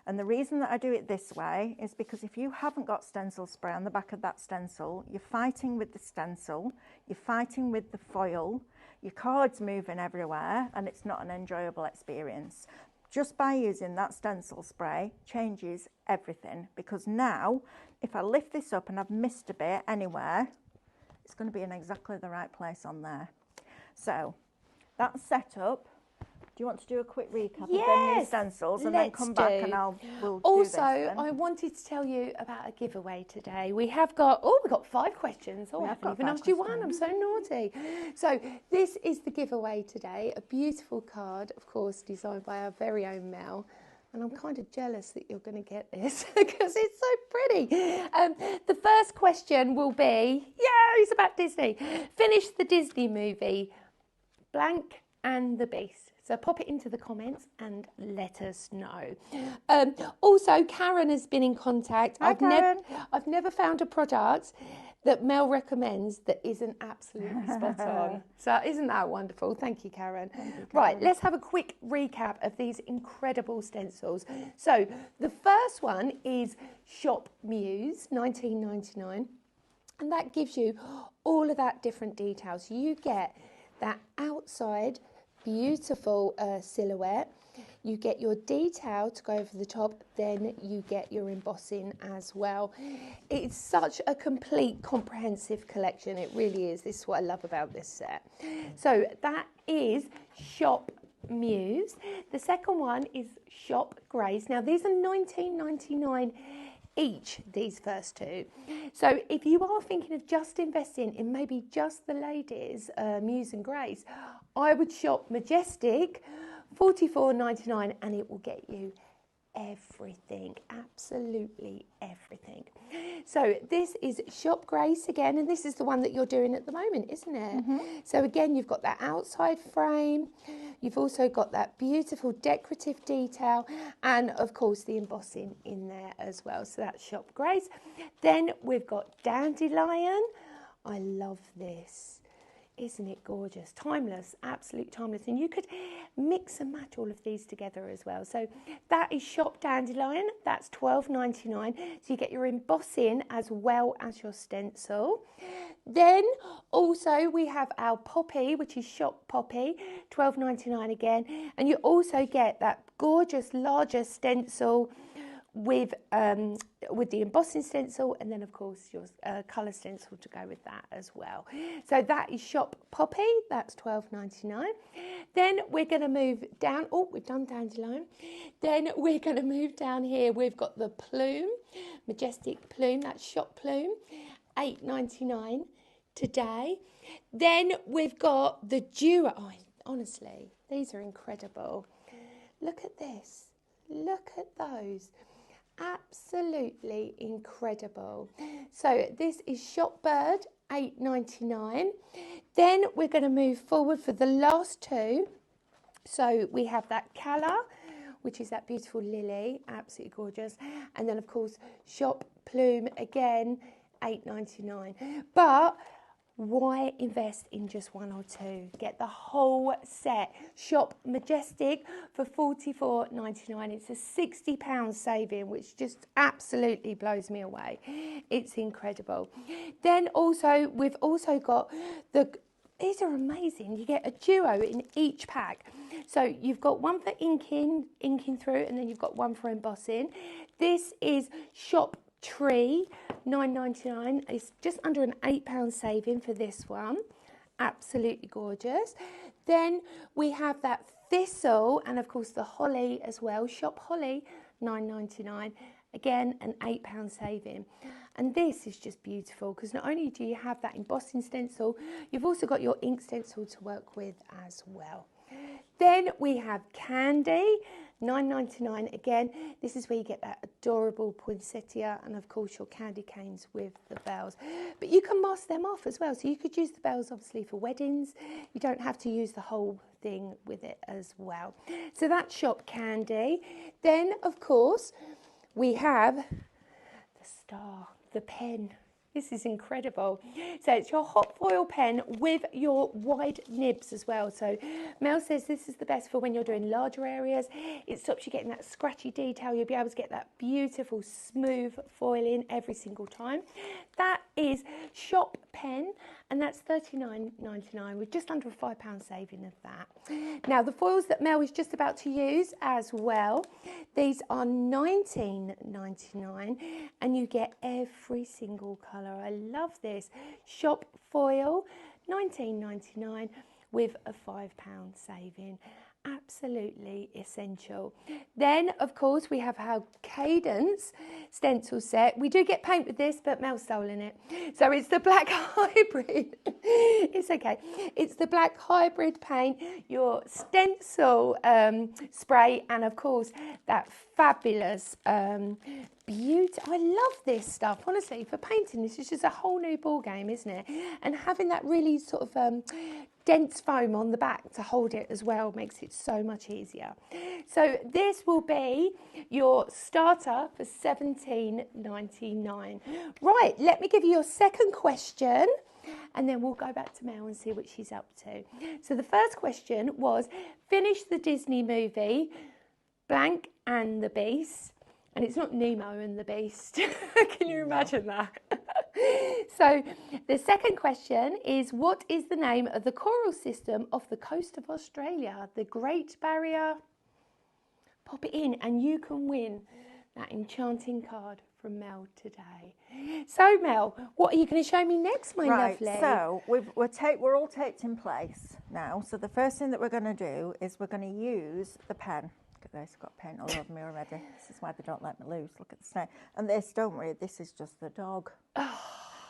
And the reason that I do it this way is because if you haven't got stencil spray on the back of that stencil, you're fighting with the stencil, you're fighting with the foil, your card's moving everywhere, and it's not an enjoyable experience. just by using that stencil spray changes everything, because now if I lift this up and I've missed a bit anywhere, it's going to be in exactly the right place on there. So that's set up. Do you want to do a quick recap of the new stencils and then come back and we'll do this then? I wanted to tell you about a giveaway today. We have got, we've got 5 questions. I haven't even asked you one. I'm so naughty. So this is the giveaway today. A beautiful card, of course, designed by our very own Mel. And I'm kind of jealous that you're going to get this because it's so pretty. The first question will be, it's about Disney. Finish the Disney movie, Blank and the Beast. So pop it into the comments and let us know. Also, Karen has been in contact. Hi, Karen. I've never found a product that Mel recommends that isn't absolutely spot on. So isn't that wonderful? Thank you, Karen. Thank you, Karen. Right, let's have a quick recap of these incredible stencils. So the first one is Shop Muse, $19.99. And that gives you all of that different details. You get that outside beautiful silhouette, you get your detail to go over the top, then you get your embossing as well. It's such a complete, comprehensive collection. It really is. This is what I love about this set. So that is Shop Muse. The second one is Shop Grace. Now these are $19.99 each, these first 2. So if you are thinking of just investing in maybe just the ladies, Muse and Grace, I would shop Majestic, $44.99, and it will get you everything, absolutely everything. So this is Shop Grace again, and this is the one that you're doing at the moment, isn't it? Mm-hmm. So again, you've got that outside frame, you've also got that beautiful decorative detail, and of course the embossing in there as well. So that's Shop Grace. Then we've got Dandelion. I love this. Isn't it gorgeous? Timeless, absolute timeless. And you could mix and match all of these together as well. So that is Shop Dandelion. That's $12.99. So you get your embossing as well as your stencil. Then also we have our Poppy, which is Shop Poppy, $12.99 again. And you also get that gorgeous larger stencil with the embossing stencil, and then of course your colour stencil to go with that as well. So that is Shop Poppy, that's $12.99. Then we're going to move down, we've done Dandelion. Then we're going to move down here, we've got the Plume, Majestic Plume, that's Shop Plume, $8.99 today. Then we've got the Duo, honestly, these are incredible. Look at this, look at those. Absolutely incredible. So this is Shop Bird, $8.99. Then we're going to move forward for the last 2. So we have that Calla, which is that beautiful lily, absolutely gorgeous. And then of course Shop Plume again, $8.99. But why invest in just 1 or 2? Get the whole set. Shop Majestic for $44.99. It's a £60 saving, which just absolutely blows me away. It's incredible. Then also, we've also got these are amazing. You get a duo in each pack. So you've got one for inking through, and then you've got one for embossing. This is Shop Tree, $9.99. It's just under an £8 saving for this one. Absolutely gorgeous. Then we have that Thistle, and of course the Holly as well. Shop Holly, $9.99. Again, an £8 saving. And this is just beautiful because not only do you have that embossing stencil, you've also got your ink stencil to work with as well. Then we have Candy, $9.99 again. This is where you get that adorable poinsettia and of course your candy canes with the bells. But you can mask them off as well. So you could use the bells obviously for weddings. You don't have to use the whole thing with it as well. So that's Shop Candy. Then of course we have the star, the pen. This is incredible. So it's your hot foil pen with your wide nibs as well. So Mel says this is the best for when you're doing larger areas. It stops you getting that scratchy detail. You'll be able to get that beautiful smooth foiling every single time. That is Shop Pen, and that's $39.99 with just under a £5 saving of that. Now, the foils that Mel is just about to use as well, these are $19.99, and you get every single colour. I love this. Shop foil, $19.99 with a £5 saving. Absolutely essential. Then, of course, we have our Cadence stencil set. We do get paint with this, but Mel's stolen it. So it's the black hybrid. It's okay. It's the black hybrid paint, your stencil spray, and of course that fabulous beauty. I love this stuff, honestly. For painting, this is just a whole new ball game, isn't it? And having that really sort of dense foam on the back to hold it as well makes it so much easier. So this will be your starter for $17.99. Right, let me give you your second question, and then we'll go back to Mel and see what she's up to. So the first question was, finish the Disney movie Blank and the Beast. And it's not Nemo and the Beast. Can you imagine that? So the second question is, what is the name of the coral system off the coast of Australia? The Great Barrier. Pop it in and you can win that enchanting card from Mel today. So Mel, what are you going to show me next, my lovely? Right, so we're all taped in place now. So the first thing that we're going to do is we're going to use the pen. Look at this, I've got paint all over me already. This is why they don't let me loose. Look at the snow. And this, don't worry, this is just the dog.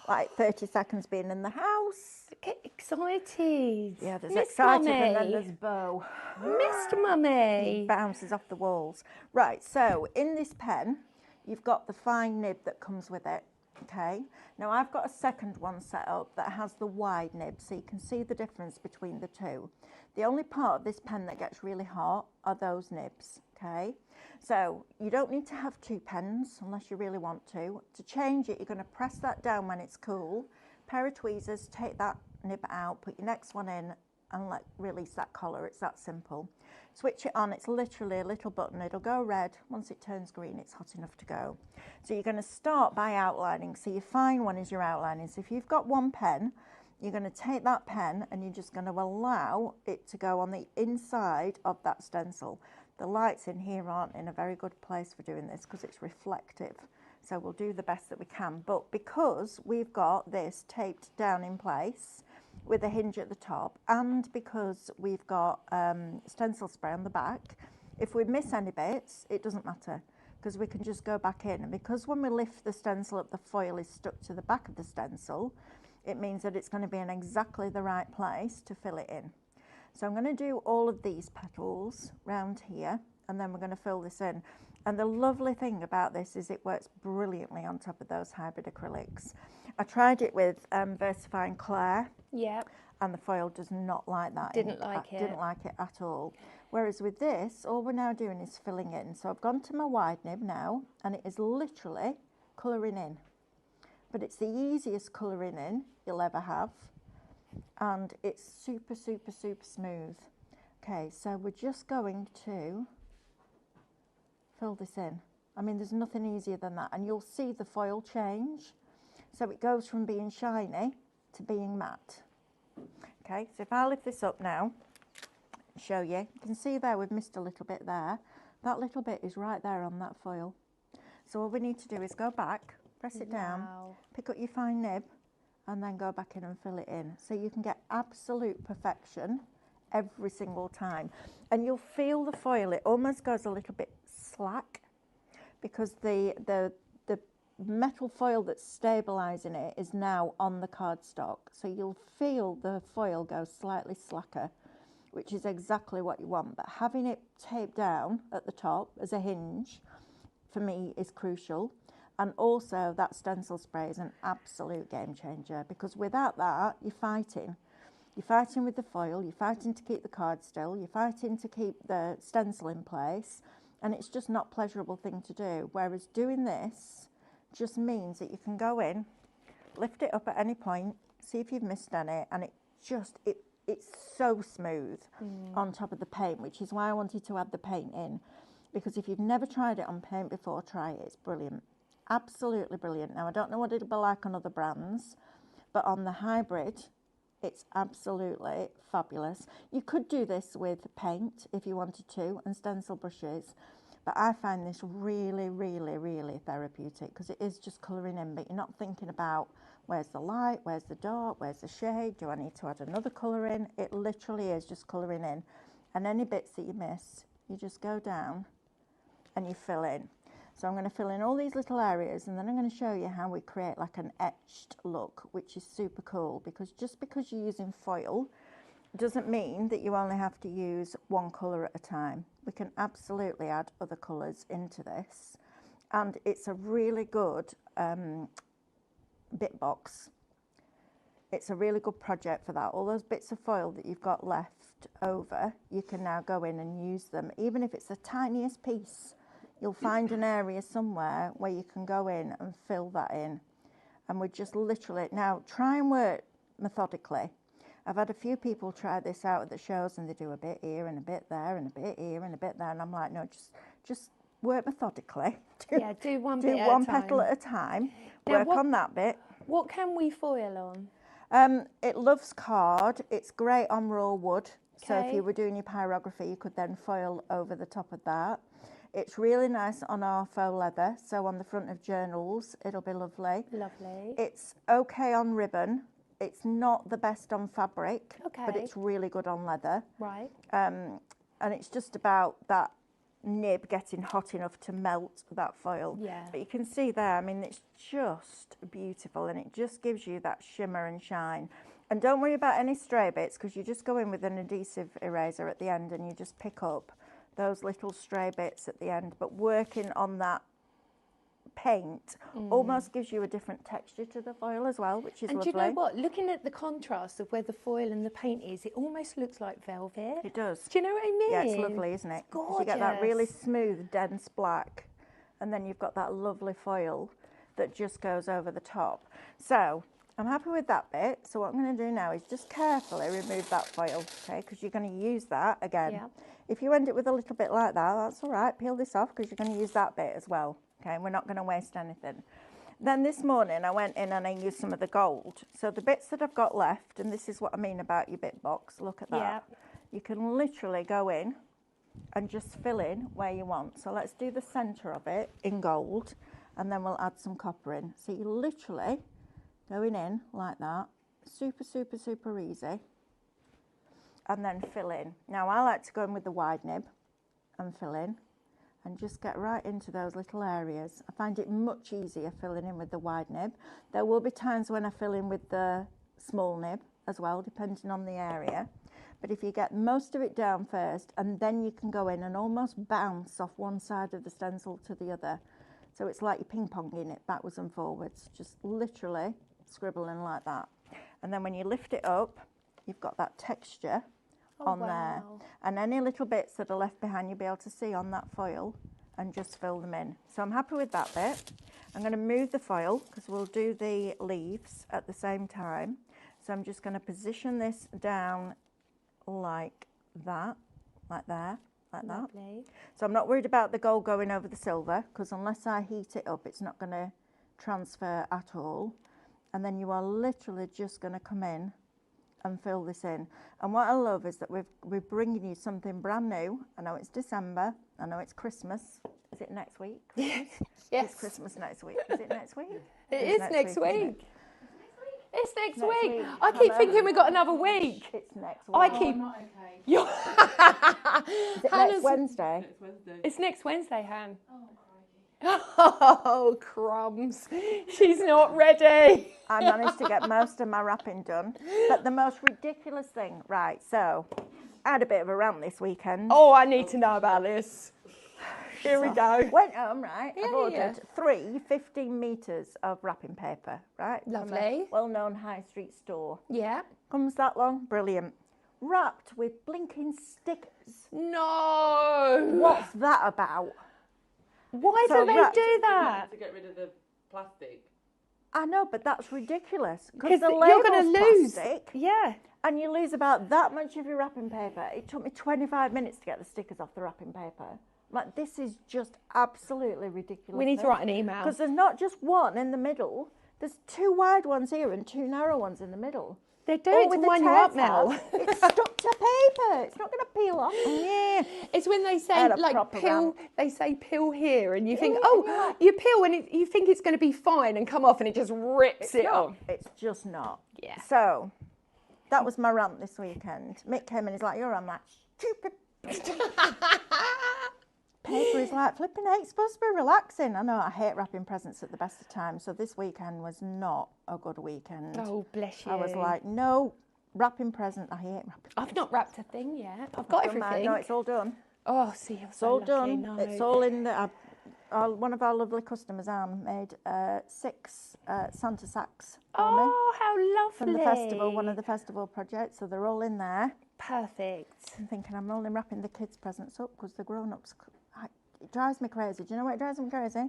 Like 30 seconds being in the house. Get excited. Yeah, there's Missed excited Mummy. and then there's Bo. Missed Mummy. He bounces off the walls. Right, so in this pen, you've got the fine nib that comes with it. Okay, now I've got a second one set up that has the wide nib, so you can see the difference between the two. The only part of this pen that gets really hot are those nibs, okay? So you don't need to have two pens unless you really want to. To change it, you're going to press that down when it's cool, pair of tweezers, take that nib out, put your next one in and release that collar. It's that simple. Switch it on, it's literally a little button, it'll go red. Once it turns green, it's hot enough to go. So you're going to start by outlining. So your fine one is your outlining. So if you've got one pen, you're going to take that pen and you're just going to allow it to go on the inside of that stencil. The lights in here aren't in a very good place for doing this because it's reflective. So we'll do the best that we can. But because we've got this taped down in place with a hinge at the top, and because we've got stencil spray on the back, if we miss any bits, it doesn't matter because we can just go back in. And because when we lift the stencil up, the foil is stuck to the back of the stencil, it means that it's going to be in exactly the right place to fill it in. So I'm going to do all of these petals round here, and then we're going to fill this in. And the lovely thing about this is it works brilliantly on top of those hybrid acrylics. I tried it with Versifying Claire. Yeah. And the foil does not like that. Didn't like it at all. Whereas with this, all we're now doing is filling in. So I've gone to my wide nib now, and it is literally colouring in. But it's the easiest colouring in you'll ever have. And it's super, super, super smooth. Okay, so we're just going to fill this in. I mean, there's nothing easier than that. And you'll see the foil change. So it goes from being shiny to being matte. Okay, so if I lift this up now, show you, you can see there we've missed a little bit there. That little bit is right there on that foil. So all we need to do is go back, press it down, pick up your fine nib, and then go back in and fill it in. So you can get absolute perfection every single time. And you'll feel the foil, it almost goes a little bit slack because the metal foil that's stabilising it is now on the cardstock. So you'll feel the foil go slightly slacker, which is exactly what you want. But having it taped down at the top as a hinge, for me, is crucial. And also that stencil spray is an absolute game changer because without that, you're fighting. You're fighting with the foil, you're fighting to keep the card still, you're fighting to keep the stencil in place, and it's just not a pleasurable thing to do. Whereas doing this just means that you can go in, lift it up at any point, see if you've missed any, and it's so smooth on top of the paint, which is why I wanted to add the paint in, because if you've never tried it on paint before, try it. It's brilliant, absolutely brilliant. Now, I don't know what it'll be like on other brands, but on the hybrid, it's absolutely fabulous. You could do this with paint if you wanted to, and stencil brushes, but I find this really, really, really therapeutic because it is just colouring in, but you're not thinking about where's the light, where's the dark, where's the shade, do I need to add another colour in? It literally is just colouring in. And any bits that you miss, you just go down and you fill in. So I'm going to fill in all these little areas, and then I'm going to show you how we create like an etched look, which is super cool, because just because you're using foil doesn't mean that you only have to use one colour at a time. We can absolutely add other colours into this, and it's a really good bit box. It's a really good project for that. All those bits of foil that you've got left over, you can now go in and use them, even if it's the tiniest piece. You'll find an area somewhere where you can go in and fill that in. And we're just literally, now try and work methodically. I've had a few people try this out at the shows, and they do a bit here and a bit there and a bit here and a bit there. And I'm like, no, just work methodically. Do one petal at a time. Now, work on that bit. What can we foil on? It loves card. It's great on raw wood. So if you were doing your pyrography, you could then foil over the top of that. It's really nice on our faux leather, so on the front of journals, it'll be lovely. Lovely. It's okay on ribbon. It's not the best on fabric, but it's really good on leather. Right. And it's just about that nib getting hot enough to melt that foil. Yeah. But you can see there, I mean, it's just beautiful, and it just gives you that shimmer and shine. And don't worry about any stray bits, because you just go in with an adhesive eraser at the end and you just pick up those little stray bits at the end. But working on that paint almost gives you a different texture to the foil as well, which is lovely. And do you know what? Looking at the contrast of where the foil and the paint is, it almost looks like velvet. It does. Do you know what I mean? Yeah, it's lovely, isn't it? It's gorgeous. You get that really smooth, dense black, and then you've got that lovely foil that just goes over the top. So I'm happy with that bit. So what I'm going to do now is just carefully remove that foil, okay? Because you're going to use that again. Yeah. If you end it with a little bit like that, that's all right. Peel this off, because you're going to use that bit as well, okay? And we're not going to waste anything. Then this morning I went in and I used some of the gold. So the bits that I've got left, and this is what I mean about your bit box, look at that. Yeah. You can literally go in and just fill in where you want. So let's do the centre of it in gold, and then we'll add some copper in. So you're literally going in like that, super, super, super easy, and then fill in. Now I like to go in with the wide nib and fill in, and just get right into those little areas. I find it much easier filling in with the wide nib. There will be times when I fill in with the small nib as well, depending on the area. But if you get most of it down first, and then you can go in and almost bounce off one side of the stencil to the other. So it's like you're ping-ponging it backwards and forwards, just literally scribbling like that. And then when you lift it up, you've got that texture on there. And any little bits that are left behind, you'll be able to see on that foil and just fill them in. So I'm happy with that bit. I'm going to move the foil, because we'll do the leaves at the same time. So I'm just going to position this down like that, like there, like that. So I'm not worried about the gold going over the silver, because unless I heat it up, it's not going to transfer at all. And then you are literally just going to come in and fill this in. And what I love is that we're bringing you something brand new. I know it's December. I know it's Christmas. Is it next week? Yes. It's Christmas next week. Is it next week? It is next week. It's next week. I keep thinking we've got another week. It's next week. I keep. I'm not okay. Is it next Wednesday? Next Wednesday. It's next Wednesday, Han. Oh, Oh, crumbs. She's not ready. I managed to get most of my wrapping done. But the most ridiculous thing, right, so I had a bit of a rant this weekend. Oh, I need to know about this. Here we go. Went home, right? Yeah, I've ordered 3 15 metres of wrapping paper, right? Lovely. From a well-known high street store. Yeah. Comes that long? Brilliant. Wrapped with blinking stickers. No. What's that about? Why So do they wrapped- do that? to get rid of the plastic. I know, but that's ridiculous. Because the you're going to label's lose. plastic, Yeah. and you lose about that much of your wrapping paper. It took me 25 minutes to get the stickers off the wrapping paper. Like, this is just absolutely ridiculous. We need to write an email. Because there's not just one in the middle. There's 2 wide ones here and 2 narrow ones in the middle. They're doing it to wind you up, Mel. It's stuck to paper. It's not going to peel off. Yeah. It's when they say, like, peel, they say peel here, and you think, oh, you peel, and you think it's going to be fine and come off, and it just rips it off. It's just not. Yeah. So, that was my rant this weekend. Mick came in, he's like, you're on that stupid paper is like, flipping out, it's supposed to be relaxing. I know, I hate wrapping presents at the best of times, so this weekend was not a good weekend. Oh, bless you. I was like, no, wrapping present, I hate wrapping. I've not wrapped a thing yet. I've got everything. No, it's all done. Oh, see, you're It's all lucky. done. No. It's all in the... one of our lovely customers, Anne, made 6 Santa sacks for me. Oh, how lovely. From the festival, one of the festival projects, so they're all in there. Perfect. I'm thinking I'm only wrapping the kids' presents up because the grown-ups... It drives me crazy. Do you know what it drives me crazy?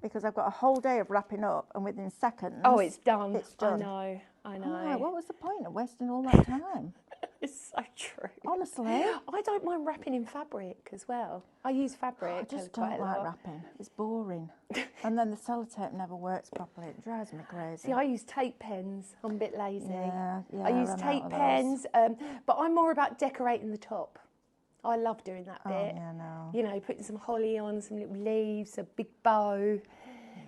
Because I've got a whole day of wrapping up, and within seconds... Oh, it's done. It's done. I know. Oh, what was the point of wasting all that time? It's so true. Honestly. I don't mind wrapping in fabric as well. I use fabric. I just don't like wrapping. It's boring. And then the sellotape never works properly. It drives me crazy. See, I use tape pens. I'm a bit lazy. Yeah, I use tape pens, but I'm more about decorating the top. I love doing that bit. Oh, yeah, no. You know, putting some holly on, some little leaves, a big bow,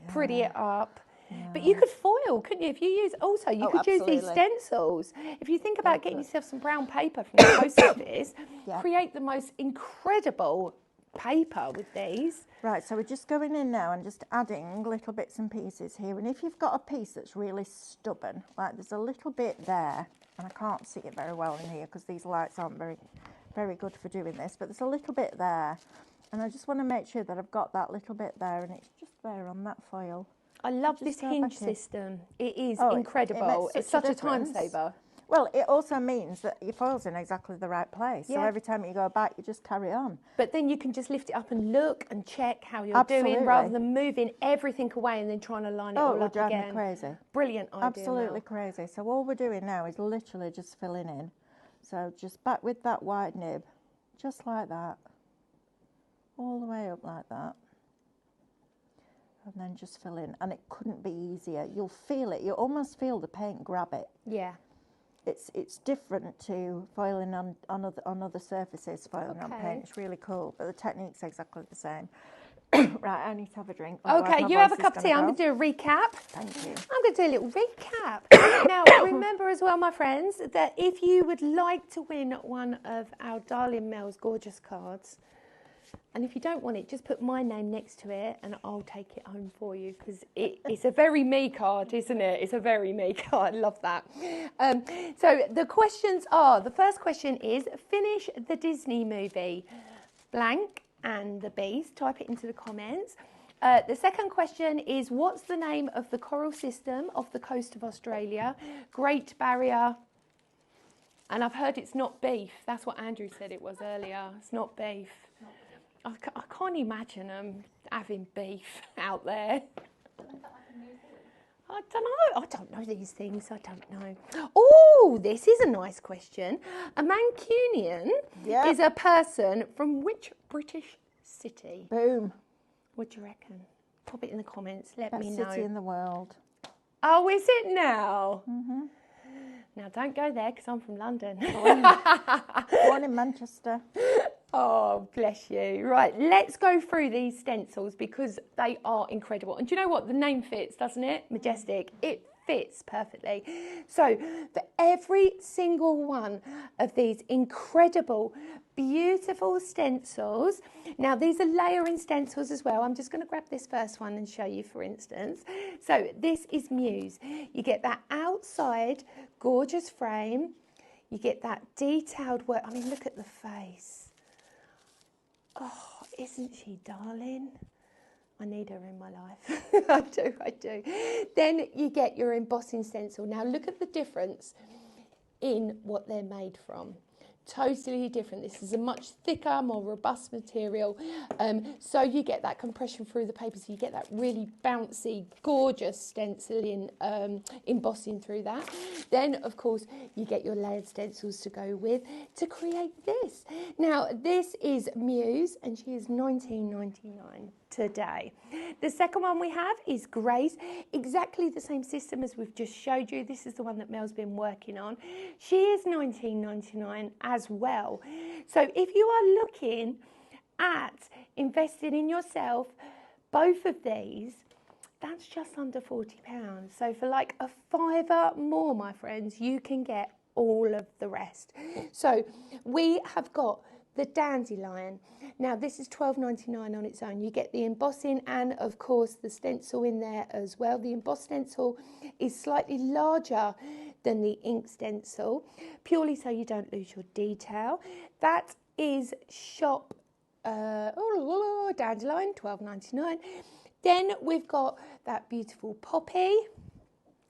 pretty it up. Yeah. But you could foil, couldn't you? If you use, also, you could use these stencils. If you think about getting yourself some brown paper from the post office, create the most incredible paper with these. Right, so we're just going in now and just adding little bits and pieces here. And if you've got a piece that's really stubborn, like there's a little bit there, and I can't see it very well in here because these lights aren't very good for doing this, but there's a little bit there. And I just want to make sure that I've got that little bit there, and it's just there on that foil. I love this hinge system. It is incredible. It's such a time saver. Well, it also means that your foil's in exactly the right place. Yeah. So every time you go back, you just carry on. But then you can just lift it up and look and check how you're doing, rather than moving everything away and then trying to line it all up again. Oh, it would drive me crazy. Brilliant idea. Absolutely crazy. So all we're doing now is literally just filling in. So just back with that white nib, just like that. All the way up like that. And then just fill in. And it couldn't be easier. You'll feel it. You almost feel the paint grab it. Yeah. It's different to foiling on other surfaces, foiling on paint. It's really cool, but the technique's exactly the same. Right, I need to have a drink. Okay, you have a cup of tea. I'm going to do a recap. Thank you. I'm going to do a little recap. Now, remember as well, my friends, that if you would like to win one of our darling Mel's gorgeous cards, and if you don't want it, just put my name next to it and I'll take it home for you, because it's a very me card, isn't it? It's a very me card. Love that. So the questions are, the first question is, finish the Disney movie, blank and the Beast. Type it into the comments. The second question is, what's the name of the coral system off the coast of Australia? Great Barrier. And I've heard it's not beef. That's what Andrew said it was earlier. It's not beef. I can't imagine them having beef out there. I don't know. I don't know these things. I don't know. Oh, this is a nice question. A Mancunian is a person from which British city? Boom. What do you reckon? Pop it in the comments. Let me know. Best city in the world. Oh, is it now? Mm-hmm. Now, don't go there because I'm from London. Born in Manchester. Oh, bless you. Right, let's go through these stencils because they are incredible. And do you know what? The name fits, doesn't it? Majestic. It fits perfectly. So, for every single one of these incredible, beautiful stencils, now these are layering stencils as well. I'm just going to grab this first one and show you, for instance. So, this is Muse. You get that outside gorgeous frame. You get that detailed work. I mean, look at the face. Oh, isn't she darling? I need her in my life. I do. Then you get your embossing stencil. Now look at the difference in what they're made from. totally different. This is a much thicker, more robust material. So you get that compression through the paper, so you get that really bouncy, gorgeous stenciling, embossing through that. Then, of course, you get your layered stencils to go with to create this. Now, this is Muse, and she is $19.99 today. The second one we have is Grace, exactly the same system as we've just showed you. This is the one that Mel's been working on. She is $19.99 as well. So if you are looking at investing in yourself, both of these, that's just under £40. So for like a £5 more, my friends, you can get all of the rest. So we have got the Dandelion. Now this is $12.99 on its own. You get the embossing and of course the stencil in there as well. The embossed stencil is slightly larger than the ink stencil, purely so you don't lose your detail. That is shop Dandelion, $12.99. Then we've got that beautiful Poppy,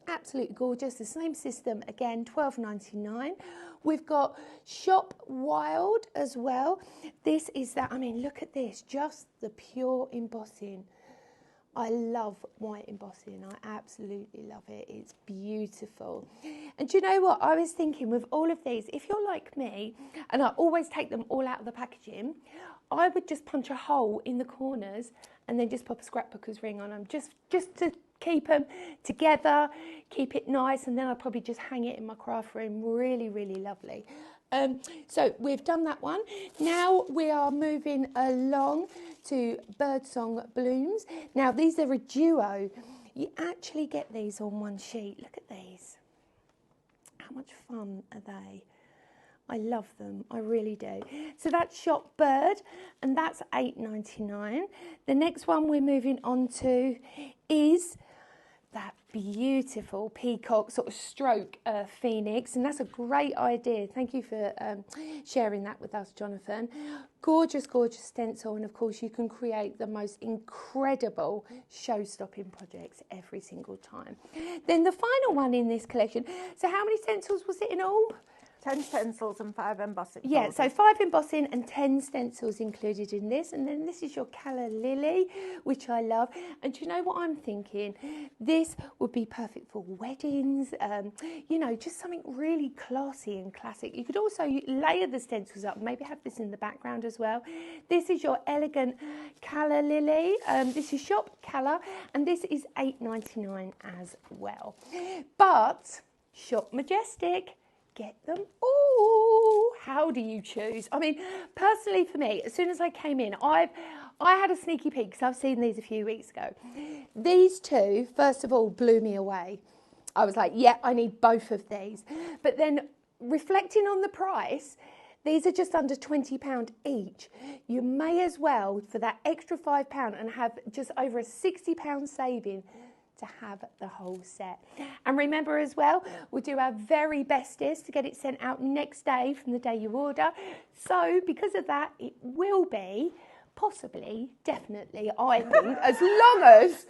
absolutely gorgeous, the same system again, $12.99. We've got Shop Wild as well. This is that, I mean, look at this, just the pure embossing. I love white embossing, I absolutely love it, it's beautiful. And do you know what, I was thinking with all of these, if you're like me, and I always take them all out of the packaging, I would just punch a hole in the corners and then just pop a scrapbooker's ring on them, just to keep them together, keep it nice, and then I'll probably just hang it in my craft room. Really, really lovely. So we've done that one. Now we are moving along to Birdsong Blooms. Now these are a duo. You actually get these on one sheet. Look at these. How much fun are they? I love them, I really do. So that's Shop Bird, and that's $8.99. The next one we're moving on to is that beautiful peacock sort of stroke phoenix, and that's a great idea. Thank you for sharing that with us, Jonathan. Gorgeous, gorgeous stencil, and of course you can create the most incredible show-stopping projects every single time. Then the final one in this collection, so how many stencils was it in all? 10 stencils and 5 embossing. Yeah, so 5 embossing and 10 stencils included in this. And then this is your Calla Lily, which I love. And do you know what I'm thinking? This would be perfect for weddings, you know, just something really classy and classic. You could also layer the stencils up, maybe have this in the background as well. This is your elegant Calla Lily. This is Shop Calla, and this is $8.99 as well. But Shop Majestic, get them all. How do you choose? I mean, personally for me, as soon as I came in, I had a sneaky peek because I've seen these a few weeks ago. These two, first of all, blew me away. I was like, yeah, I need both of these. But then reflecting on the price, these are just under £20 each. You may as well, for that extra £5, and have just over a £60 saving, to have the whole set. And remember as well, we'll do our very bestest to get it sent out next day from the day you order. So because of that, it will be possibly, definitely, I think, as long as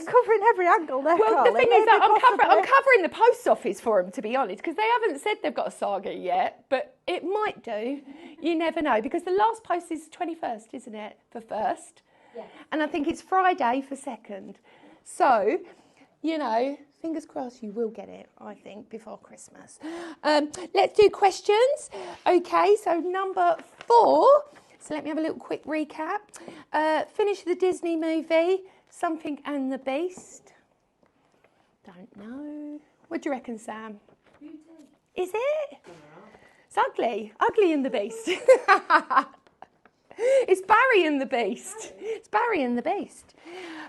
covering every angle there. Well, the thing is that I'm covering the post office for them, to be honest, because they haven't said they've got a saga yet, but it might do. You never know, because the last post is 21st, isn't it, for first? Yeah. And I think it's Friday for second. So, you know, fingers crossed you will get it, I think, before Christmas. Let's do questions. Okay, so number 4. So let me have a little quick recap. Finish the Disney movie, Something and the Beast. Don't know. What do you reckon, Sam? Beauty. Is it? It's ugly. Ugly and the Beast. It's Barry and the Beast. It's Barry and the Beast.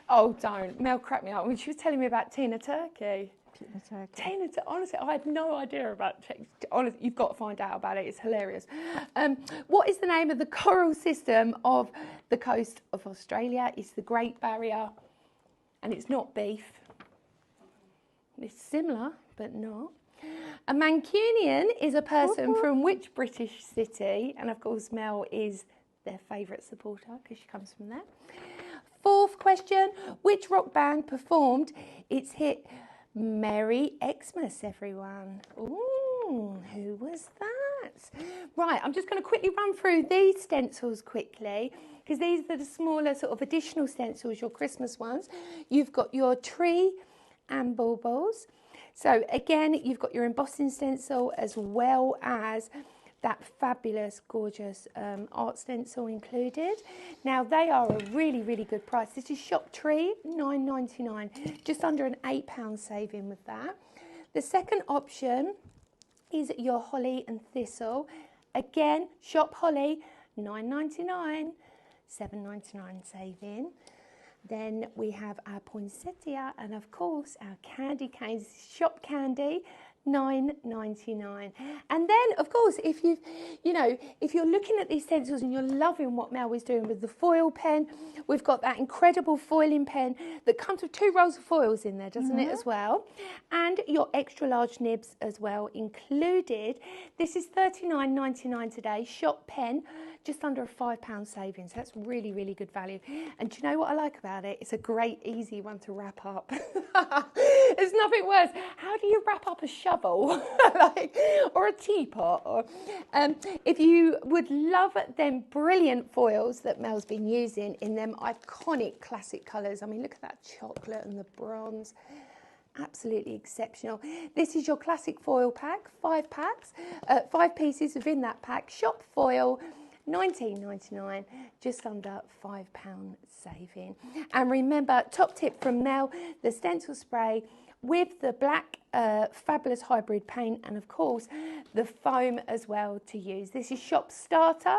Oh, don't. Mel cracked me up when she was telling me about Tina Turkey. Honestly, I had no idea about honestly, you've got to find out about it. It's hilarious. What is the name of the coral system of the coast of Australia? It's the Great Barrier, and it's not beef. It's similar, but not. A Mancunian is a person from which British city? And of course, Mel is their favourite supporter because she comes from there. 4th question, which rock band performed its hit Merry Xmas, everyone? Ooh, Who was that? Right, I'm just going to quickly run through these stencils quickly, because these are the smaller sort of additional stencils, your Christmas ones. You've got your tree and baubles. So again, you've got your embossing stencil as well as that fabulous, gorgeous art stencil included. Now they are a really, really good price. This is Shop Tree, £9.99, just under an £8 saving with that. The second option is your holly and thistle. Again, Shop Holly, £9.99, £7.99 saving. Then we have our poinsettia and of course our candy canes, Shop Candy, £9.99. And then of course if you're looking at these stencils and you're loving what Mel was doing with the foil pen, we've got that incredible foiling pen that comes with 2 rolls of foils in there, doesn't it, as well, and your extra large nibs as well included. This is £39.99 today. Shop Pen, just under a £5 saving, so that's really, really good value. And do you know what I like about it? It's a great easy one to wrap up. There's nothing worse. How do you wrap up a shovel or a teapot? Or if you would love them brilliant foils that Mel's been using in them iconic classic colours. I mean, look at that chocolate and the bronze. Absolutely exceptional. This is your classic foil pack, 5 packs, 5 pieces within that pack. Shop Foil, £19.99, just under £5 saving. And remember, top tip from Mel, the stencil spray with the black fabulous hybrid paint and of course the foam as well to use. This is Shop Starter,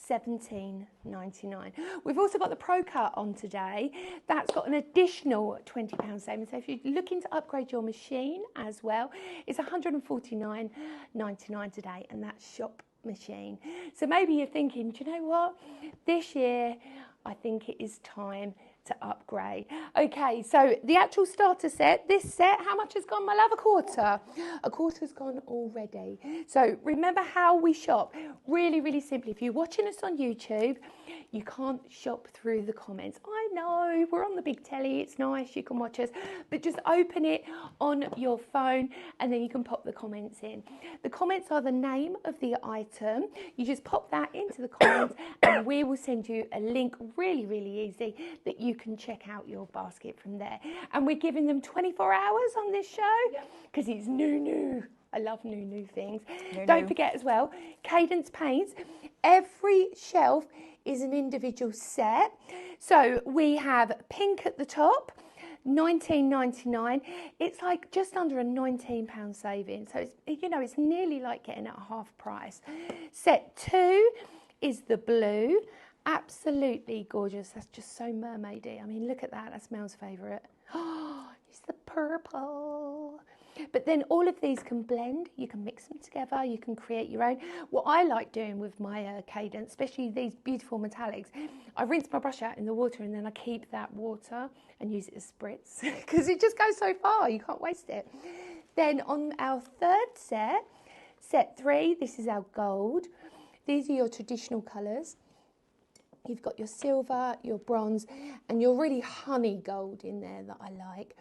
£17.99. We've also got the Pro Cut on today. That's got an additional £20 saving. So if you're looking to upgrade your machine as well, it's £149.99 today, and that's Shop Machine. So maybe you're thinking, do you know what? This year, I think it is time to upgrade. Okay, so the actual starter set, this set, how much has gone, my love? A quarter. A quarter's gone already. So remember how we shop. Really, really simply. If you're watching us on YouTube, you can't shop through the comments. I know, we're on the big telly, it's nice, you can watch us, but just open it on your phone and then you can pop the comments in. The comments are the name of the item. You just pop that into the comments and we will send you a link, really, really easy, that you can check out your basket from there. And we're giving them 24 hours on this show because it's new. I love new things. Don't forget as well, Cadence paints. Every shelf is an individual set. So we have pink at the top, £19.99. It's like just under a £19 saving. So it's, it's nearly like getting it at half price. Set 2 is the blue. Absolutely gorgeous. That's just so mermaidy. I mean, look at that. That's Mel's favourite. Oh, it's the purple. But then all of these can blend. You can mix them together. You can create your own. What I like doing with my Cadence, especially these beautiful metallics, I rinse my brush out in the water and then I keep that water and use it as spritz because it just goes so far. You can't waste it. Then on our third set, set 3, this is our gold. These are your traditional colours. You've got your silver, your bronze, and your really honey gold in there that I like.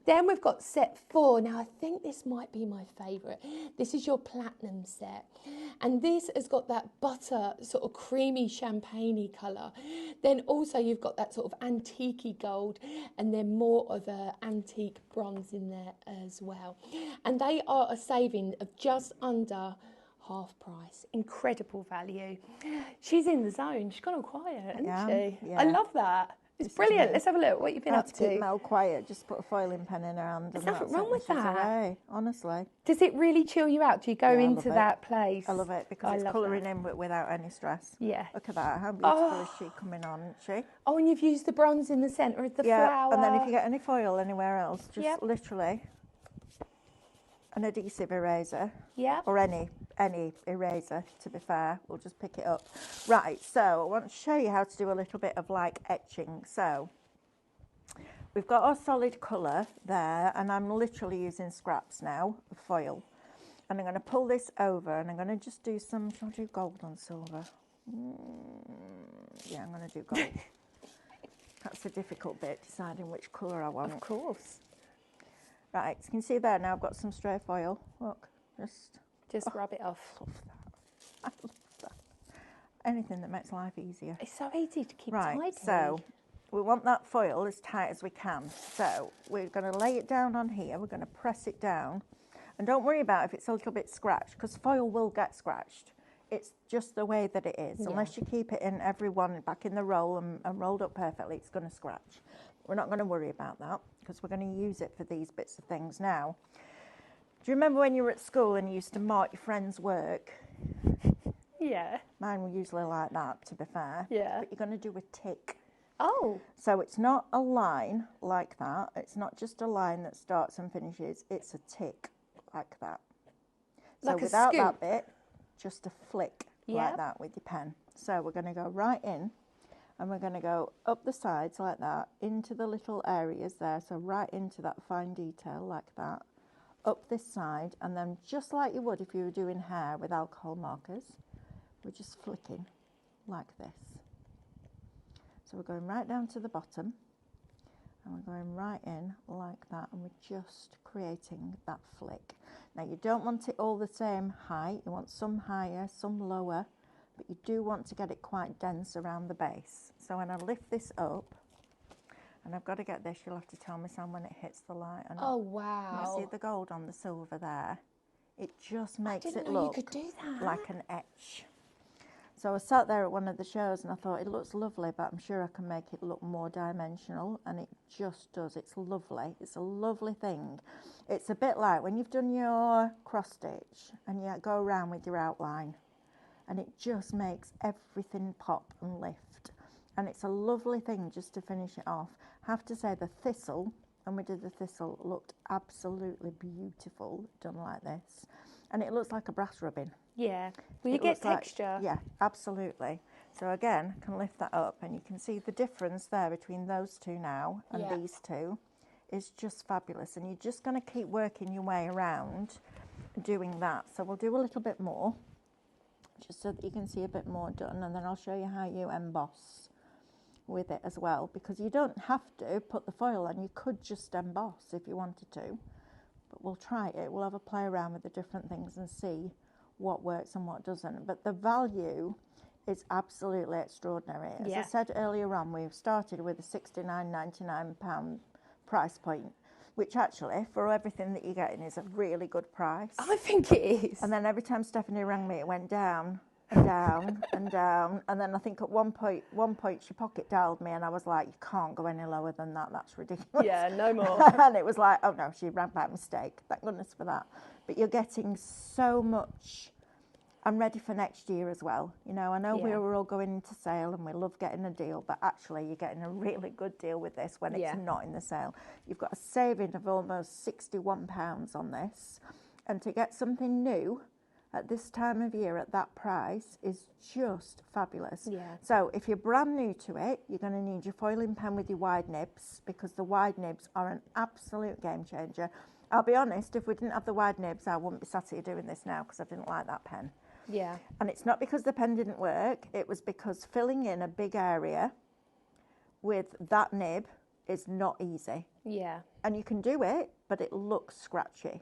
Then we've got set 4. Now, I think this might be my favourite. This is your platinum set. And this has got that butter, sort of creamy champagne-y colour. Then also you've got that sort of antique-y gold, and then more of an antique bronze in there as well. And they are a saving of just under half price. Incredible value. She's in the zone. She's gone all quiet, isn't she? Yeah. I love that. It's brilliant. Let's have a look. What you've been up to? Keep Mel quiet. Just put a foiling pen in her hand. There's nothing wrong with that. Away, honestly. Does it really chill you out? Do you go into that place? I love it because it's colouring in but without any stress. Yeah. Look at that. How beautiful is she coming on, isn't she? Oh, and you've used the bronze in the centre of the flower. And then if you get any foil anywhere else, just literally an adhesive eraser. Yeah. Or any eraser, to be fair, we'll just pick it up. Right, so I want to show you how to do a little bit of like etching. So we've got our solid colour there, and I'm literally using scraps now of foil. And I'm going to pull this over and I'm going to just do some, shall I do gold on silver? Yeah, I'm going to do gold. That's the difficult bit, deciding which colour I want. Of course. Right, so you can see there now I've got some stray foil. Look, just Just rub it off. I love that. Anything that makes life easier. It's so easy to keep Right, tidy. so we want that foil as tight as we can. So we're going to lay it down on here. We're going to press it down. And don't worry about if it's a little bit scratched, because foil will get scratched. It's just the way that it is. Yeah. Unless you keep it in every one back in the roll and rolled up perfectly, it's going to scratch. We're not going to worry about that, because we're going to use it for these bits of things now. Do you remember when you were at school and you used to mark your friends' work? Yeah. Mine were usually like that, to be fair. Yeah. But you're going to do a tick. Oh. So it's not a line like that. It's not just a line that starts and finishes. It's a tick like that. So like without a scoop. that bit, just a flick like that with your pen. So we're going to go right in and we're going to go up the sides like that, into the little areas there. So right into that fine detail like that. Up this side, and then just like you would if you were doing hair with alcohol markers, we're just flicking like this. So we're going right down to the bottom and we're going right in like that, and we're just creating that flick. Now you don't want it all the same height, you want some higher, some lower, but you do want to get it quite dense around the base. So when I lift this up, and I've got to get this, you'll have to tell me, Sam, when it hits the light or not. Oh, wow. You see the gold on the silver there? It just makes it know look you could do that. like an etch. So I sat there at one of the shows and I thought, it looks lovely, but I'm sure I can make it look more dimensional, and it just does. It's lovely. It's a lovely thing. It's a bit like when you've done your cross stitch and you go around with your outline, and it just makes everything pop and lift. And it's a lovely thing just to finish it off. I have to say the thistle, and we did the thistle, looked absolutely beautiful done like this. And it looks like a brass rubbing. Yeah. Well, you get texture. Like, yeah, absolutely. So again, I can lift that up and you can see the difference there between those two now and these two is just fabulous. And you're just going to keep working your way around doing that. So we'll do a little bit more, just so that you can see a bit more done, and then I'll show you how you emboss with it as well, because you don't have to put the foil on. You could just emboss if you wanted to, but we'll try it. We'll have a play around with the different things and see what works and what doesn't. But the value is absolutely extraordinary. As I said earlier on, we've started with a £69.99 price point, which actually, for everything that you're getting, is a really good price. I think it is. And then every time Stephanie rang me, it went down and down and down. And then I think at one point she pocket dialed me and I was like, you can't go any lower than that. That's ridiculous. Yeah, no more. And it was like, oh no, she rang by mistake. Thank goodness for that. But you're getting so much. I'm ready for next year as well. You know, I know we were all going into sale and we love getting a deal, but actually you're getting a really good deal with this when it's not in the sale. You've got a saving of almost £61 on this. And to get something new at this time of year at that price is just fabulous. Yeah. So if you're brand new to it, you're going to need your foiling pen with your wide nibs, because the wide nibs are an absolute game changer. I'll be honest, if we didn't have the wide nibs, I wouldn't be sat here doing this now, because I didn't like that pen. Yeah. And it's not because the pen didn't work, it was because filling in a big area with that nib is not easy. Yeah. And you can do it, but it looks scratchy.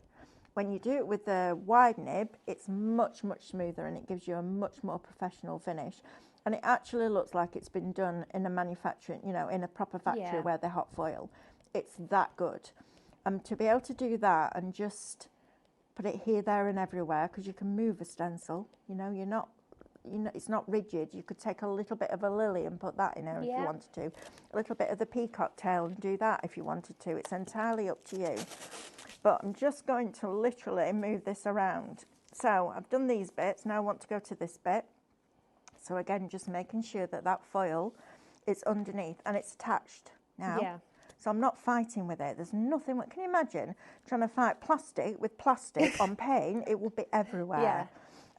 When you do it with the wide nib, it's much, much smoother and it gives you a much more professional finish. And it actually looks like it's been done in a manufacturing, you know, in a proper factory where they hot foil. It's that good. To be able to do that and just put it here, there and everywhere, because you can move a stencil, you know, it's not rigid. You could take a little bit of a lily and put that in there if you wanted to. A little bit of the peacock tail and do that if you wanted to. It's entirely up to you. But I'm just going to literally move this around. So I've done these bits, now I want to go to this bit. So again, just making sure that that foil is underneath and it's attached now. Yeah. So I'm not fighting with it. There's nothing, can you imagine trying to fight plastic with plastic on paint? It will be everywhere. Yeah.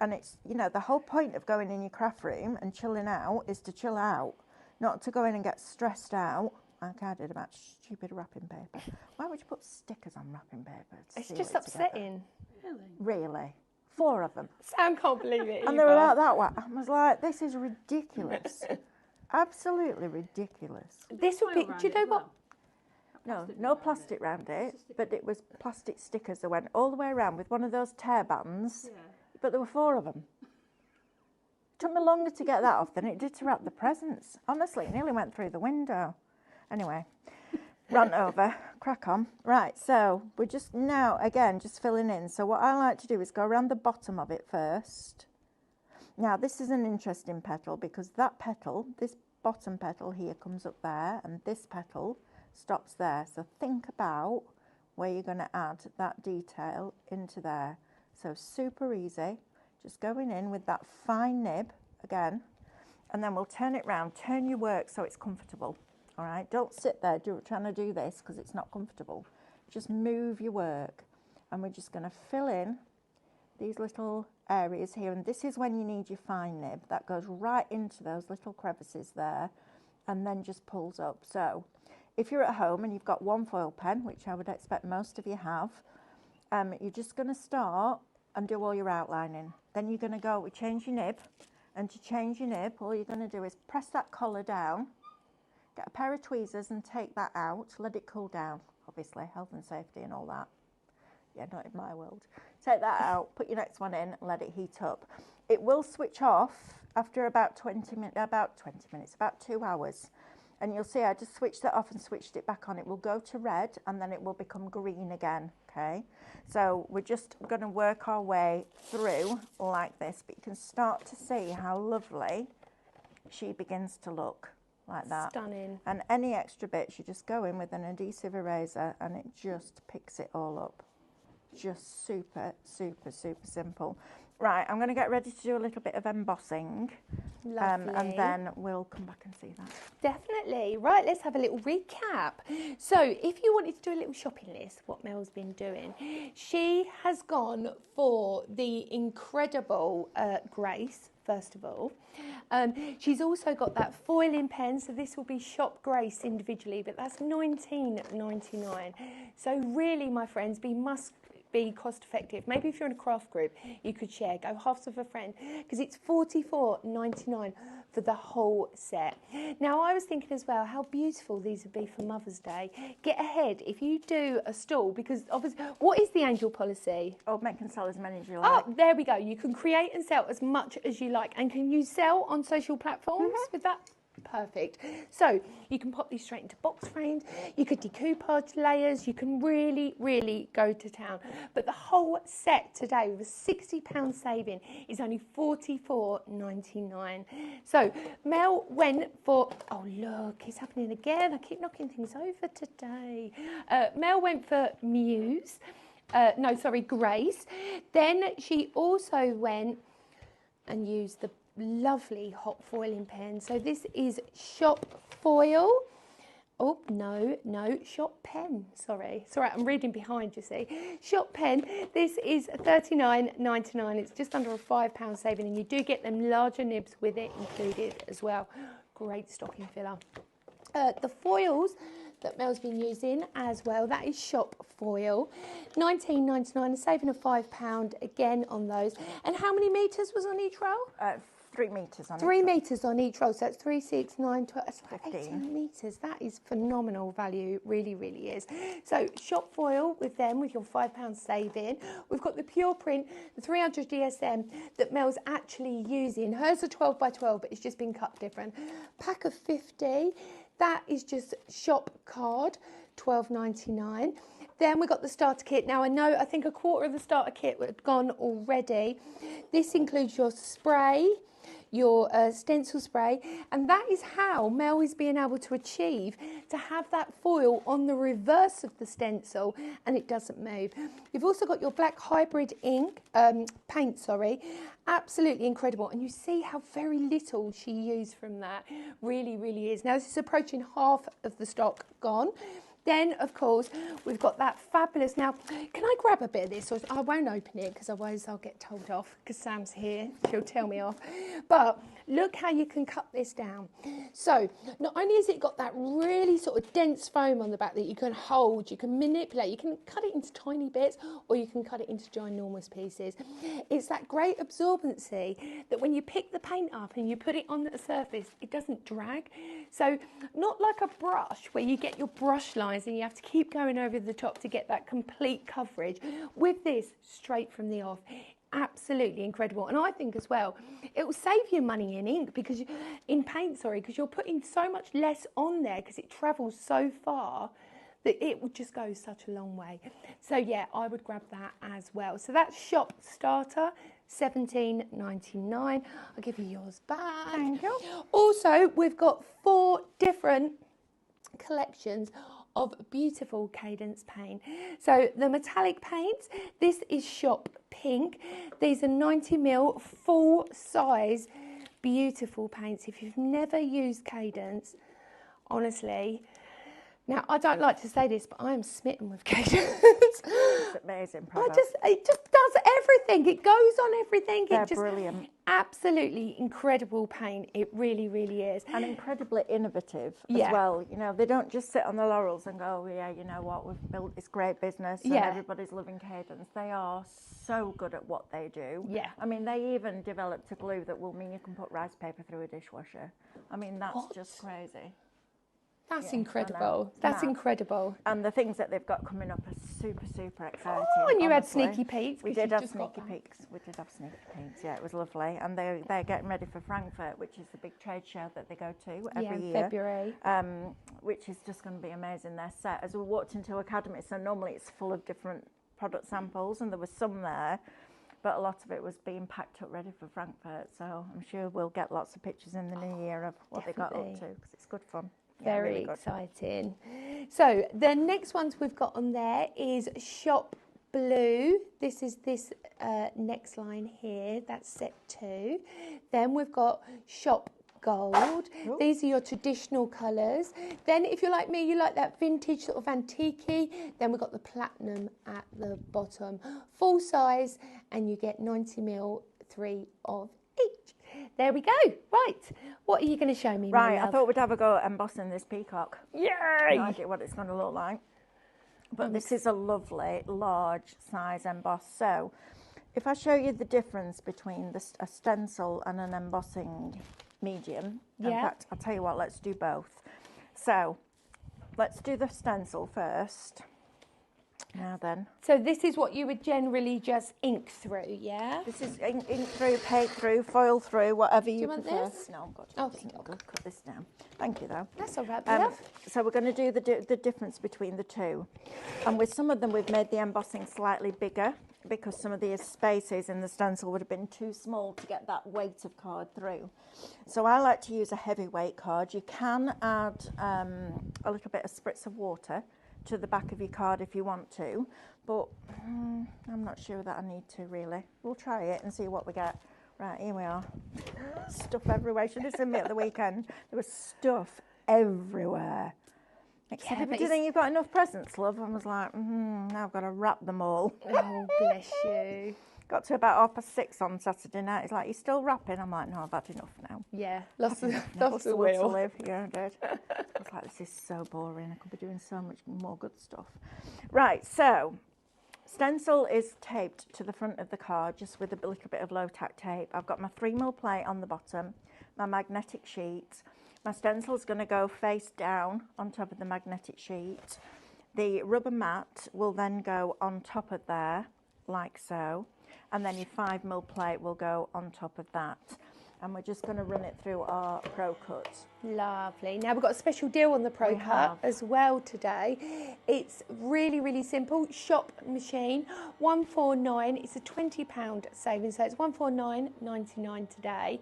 And it's, you know, the whole point of going in your craft room and chilling out is to chill out, not to go in and get stressed out, like I did about stupid wrapping paper. Why would you put stickers on wrapping paper? It's just upsetting. Really? 4 of them. Sam can't believe it. And they were about that way. I was like, this is ridiculous. Absolutely ridiculous. This would be, do you know what? No plastic round it, but it was plastic stickers that went all the way around with one of those tear bands but there were 4 of them. It took me longer to get that off than it did to wrap the presents. Honestly, it nearly went through the window. Anyway, rant over, crack on. Right, so we're just now, again, just filling in. So what I like to do is go around the bottom of it first. Now, this is an interesting petal because that petal, this bottom petal here comes up there and this petal stops there. So think about where you're going to add that detail into there. So super easy, just going in with that fine nib again, and then we'll turn it round, turn your work so it's comfortable. All right, don't sit there trying to do this because it's not comfortable. Just move your work, and we're just going to fill in these little areas here, and this is when you need your fine nib that goes right into those little crevices there and then just pulls up. So if you're at home and you've got one foil pen, which I would expect most of you have, you're just going to start and do all your outlining. Then you're going to go, we change your nib, and to change your nib, all you're going to do is press that collar down, get a pair of tweezers and take that out, let it cool down, obviously, health and safety and all that. Yeah, not in my world. Take that out, put your next one in and let it heat up. It will switch off after about 20 minutes, about 2 hours. And you'll see I just switched that off and switched it back on. It will go to red and then it will become green again, okay? So we're just going to work our way through like this, but you can start to see how lovely she begins to look like that. Stunning. And any extra bits, you just go in with an adhesive eraser and it just picks it all up. Just super, super, super simple. Right, I'm going to get ready to do a little bit of embossing. Lovely. And then we'll come back and see that. Definitely. Right, let's have a little recap. So if you wanted to do a little shopping list, what Mel's been doing, she has gone for the incredible Grace, first of all. She's also got that foiling pen, so this will be Shop Grace individually, but that's $19.99. So really, my friends, must be cost effective. Maybe if you're in a craft group, you could share, go halves of a friend, because it's $44.99 for the whole set. Now, I was thinking as well how beautiful these would be for Mother's Day. Get ahead if you do a stall, because obviously, what is the angel policy? Oh, make and sell as many as you like. Oh, there we go. You can create and sell as much as you like. And can you sell on social platforms with that? Perfect. So you can pop these straight into box frames, you could decoupage layers, you can really, really go to town. But the whole set today with a £60 saving is only $44.99. So Mel went for, oh look, it's happening again. I keep knocking things over today. Mel went for Grace. Then she also went and used the lovely hot foiling pen. So this is Shop Foil. Oh, no, Shop Pen. Sorry, I'm reading behind, you see. Shop Pen, this is $39.99. It's just under a £5 saving, and you do get them larger nibs with it included as well. Great stocking filler. The foils that Mel's been using as well, that is Shop Foil, $19.99, a saving of £5 again on those. And how many metres was on each roll? 3 metres on 3 metres on each roll, so that's 3, 6, 9, 12, that's like 15. 18 metres. That is phenomenal value, really, really is. So Shop Foil with them, with your £5 saving. We've got the Pure Print, the 300 DSM that Mel's actually using. Hers are 12 by 12, but it's just been cut different. Pack of 50, that is just Shop Card, $12.99. Then we got the starter kit. Now I think a quarter of the starter kit had gone already. This includes your spray, your stencil spray, and that is how Mel is being able to achieve to have that foil on the reverse of the stencil and it doesn't move. You've also got your black hybrid paint, absolutely incredible, and you see how very little she used from that. Really, really is. Now this is approaching half of the stock gone. Then, of course, we've got that fabulous. Now, can I grab a bit of this? Or I won't open it because otherwise I'll get told off because Sam's here. She'll tell me off. But look how you can cut this down. So not only has it got that really sort of dense foam on the back that you can hold, you can manipulate, you can cut it into tiny bits or you can cut it into ginormous pieces. It's that great absorbency that when you pick the paint up and you put it on the surface, it doesn't drag. So not like a brush where you get your brush lines and you have to keep going over the top to get that complete coverage. With this, straight from the off, absolutely incredible. And I think as well, it will save you money in ink because in paint, because you're putting so much less on there because it travels so far that it would just go such a long way. So yeah, I would grab that as well. So that's shop starter, $17.99. I'll give you yours back. Thank you. Also, we've got 4 different collections of beautiful Cadence paint. So the metallic paints, this is shop pink. These are 90ml full size beautiful paints. If you've never used Cadence, honestly, now I don't like to say this, but I am smitten with Cadence. It's amazing product. It just does everything. It goes on everything. They're brilliant. Absolutely incredible paint. It really, really is. And incredibly innovative as well. You know, they don't just sit on the laurels and go, oh, yeah, you know what, we've built this great business and everybody's loving Cadence. They are so good at what they do. Yeah. I mean, they even developed a glue that will mean you can put rice paper through a dishwasher. I mean, that's just crazy. That's incredible. That's incredible. And the things that they've got coming up are super, super exciting. Oh, and you honestly. had sneaky peeks. We did have sneaky peeks. We did have sneaky peeks. Yeah, it was lovely. And they're getting ready for Frankfurt, which is the big trade show that they go to every year. February. Which is just going to be amazing. Their set, as we walked into Academy, so normally it's full of different product samples, and there was some there, but a lot of it was being packed up ready for Frankfurt. So I'm sure we'll get lots of pictures in the new year of what they got up to, because it's good fun. Very really exciting. So the next ones we've got on there is Shop Blue. This is this next line here. That's set 2. Then we've got Shop Gold. Ooh. These are your traditional colours. Then if you're like me, you like that vintage sort of antique-y, then we've got the platinum at the bottom. Full size, and you get 90ml 3 of each. There we go. Right. What are you going to show me, Right, my love? I thought we'd have a go at embossing this peacock. Yay! No idea what it's going to look like. But this is a lovely, large size emboss. So if I show you the difference between a stencil and an embossing medium, in fact, I'll tell you what, let's do both. So let's do the stencil first. Now then. So this is what you would generally just ink through, yeah? This is ink through, paint through, foil through, whatever you want prefer. This? No, I've got Oh, cut this down. Thank you, though. That's all right, love. So we're going to do the difference between the two. And with some of them, we've made the embossing slightly bigger because some of the spaces in the stencil would have been too small to get that weight of card through. So I like to use a heavyweight card. You can add a little bit of spritz of water to the back of your card if you want to, but I'm not sure that I need to really. We'll try it and see what we get. Right, here we are. Stuff everywhere. You should have seen me at the weekend. There was stuff everywhere. Except if you think you've got enough presents, love. I was like, now I've got to wrap them all. Oh, bless you. Got to about 6:30 on Saturday night. He's like, "You still wrapping?" I'm like, "No, I've had enough now." Yeah, lots of to live. Yeah, I did. I was like, "This is so boring. I could be doing so much more good stuff." Right, so stencil is taped to the front of the card just with a little bit of low tack tape. I've got my 3mm plate on the bottom, my magnetic sheet. My stencil is going to go face down on top of the magnetic sheet. The rubber mat will then go on top of there, like so. And then your 5mm plate will go on top of that. And we're just going to run it through our Pro Cut. Lovely. Now we've got a special deal on the Pro Cut as well today. It's really, really simple. Shop machine, $149. It's a £20 saving, so it's $149.99 today.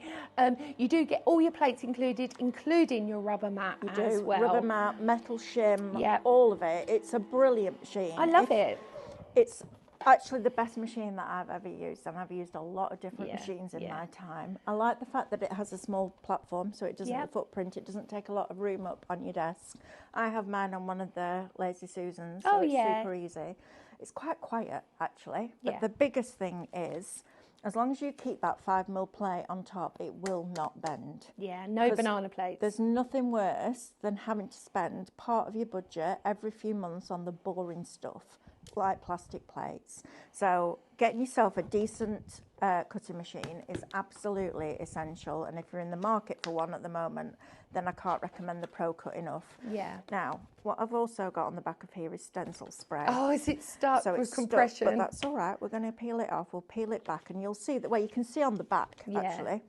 You do get all your plates included, including your rubber mat as well. Rubber mat, metal shim, all of it. It's a brilliant machine. I love it. It's actually the best machine that I've ever used, and I've used a lot of different machines in my time. I like the fact that it has a small platform, so it doesn't footprint, it doesn't take a lot of room up on your desk. I have mine on one of the Lazy Susans, so it's super easy. It's quite quiet actually, but the biggest thing is, as long as you keep that 5mm plate on top, it will not bend. Yeah, no banana plates. There's nothing worse than having to spend part of your budget every few months on the boring stuff like plastic plates. So getting yourself a decent cutting machine is absolutely essential, and if you're in the market for one at the moment, then I can't recommend the Pro Cut enough. Yeah. Now, what I've also got on the back of here is stencil spray. Oh, is it stuck So with it's compression? stuck, but that's all right. We're going to peel it off. We'll peel it back, and you'll see that. Well, you can see on the back actually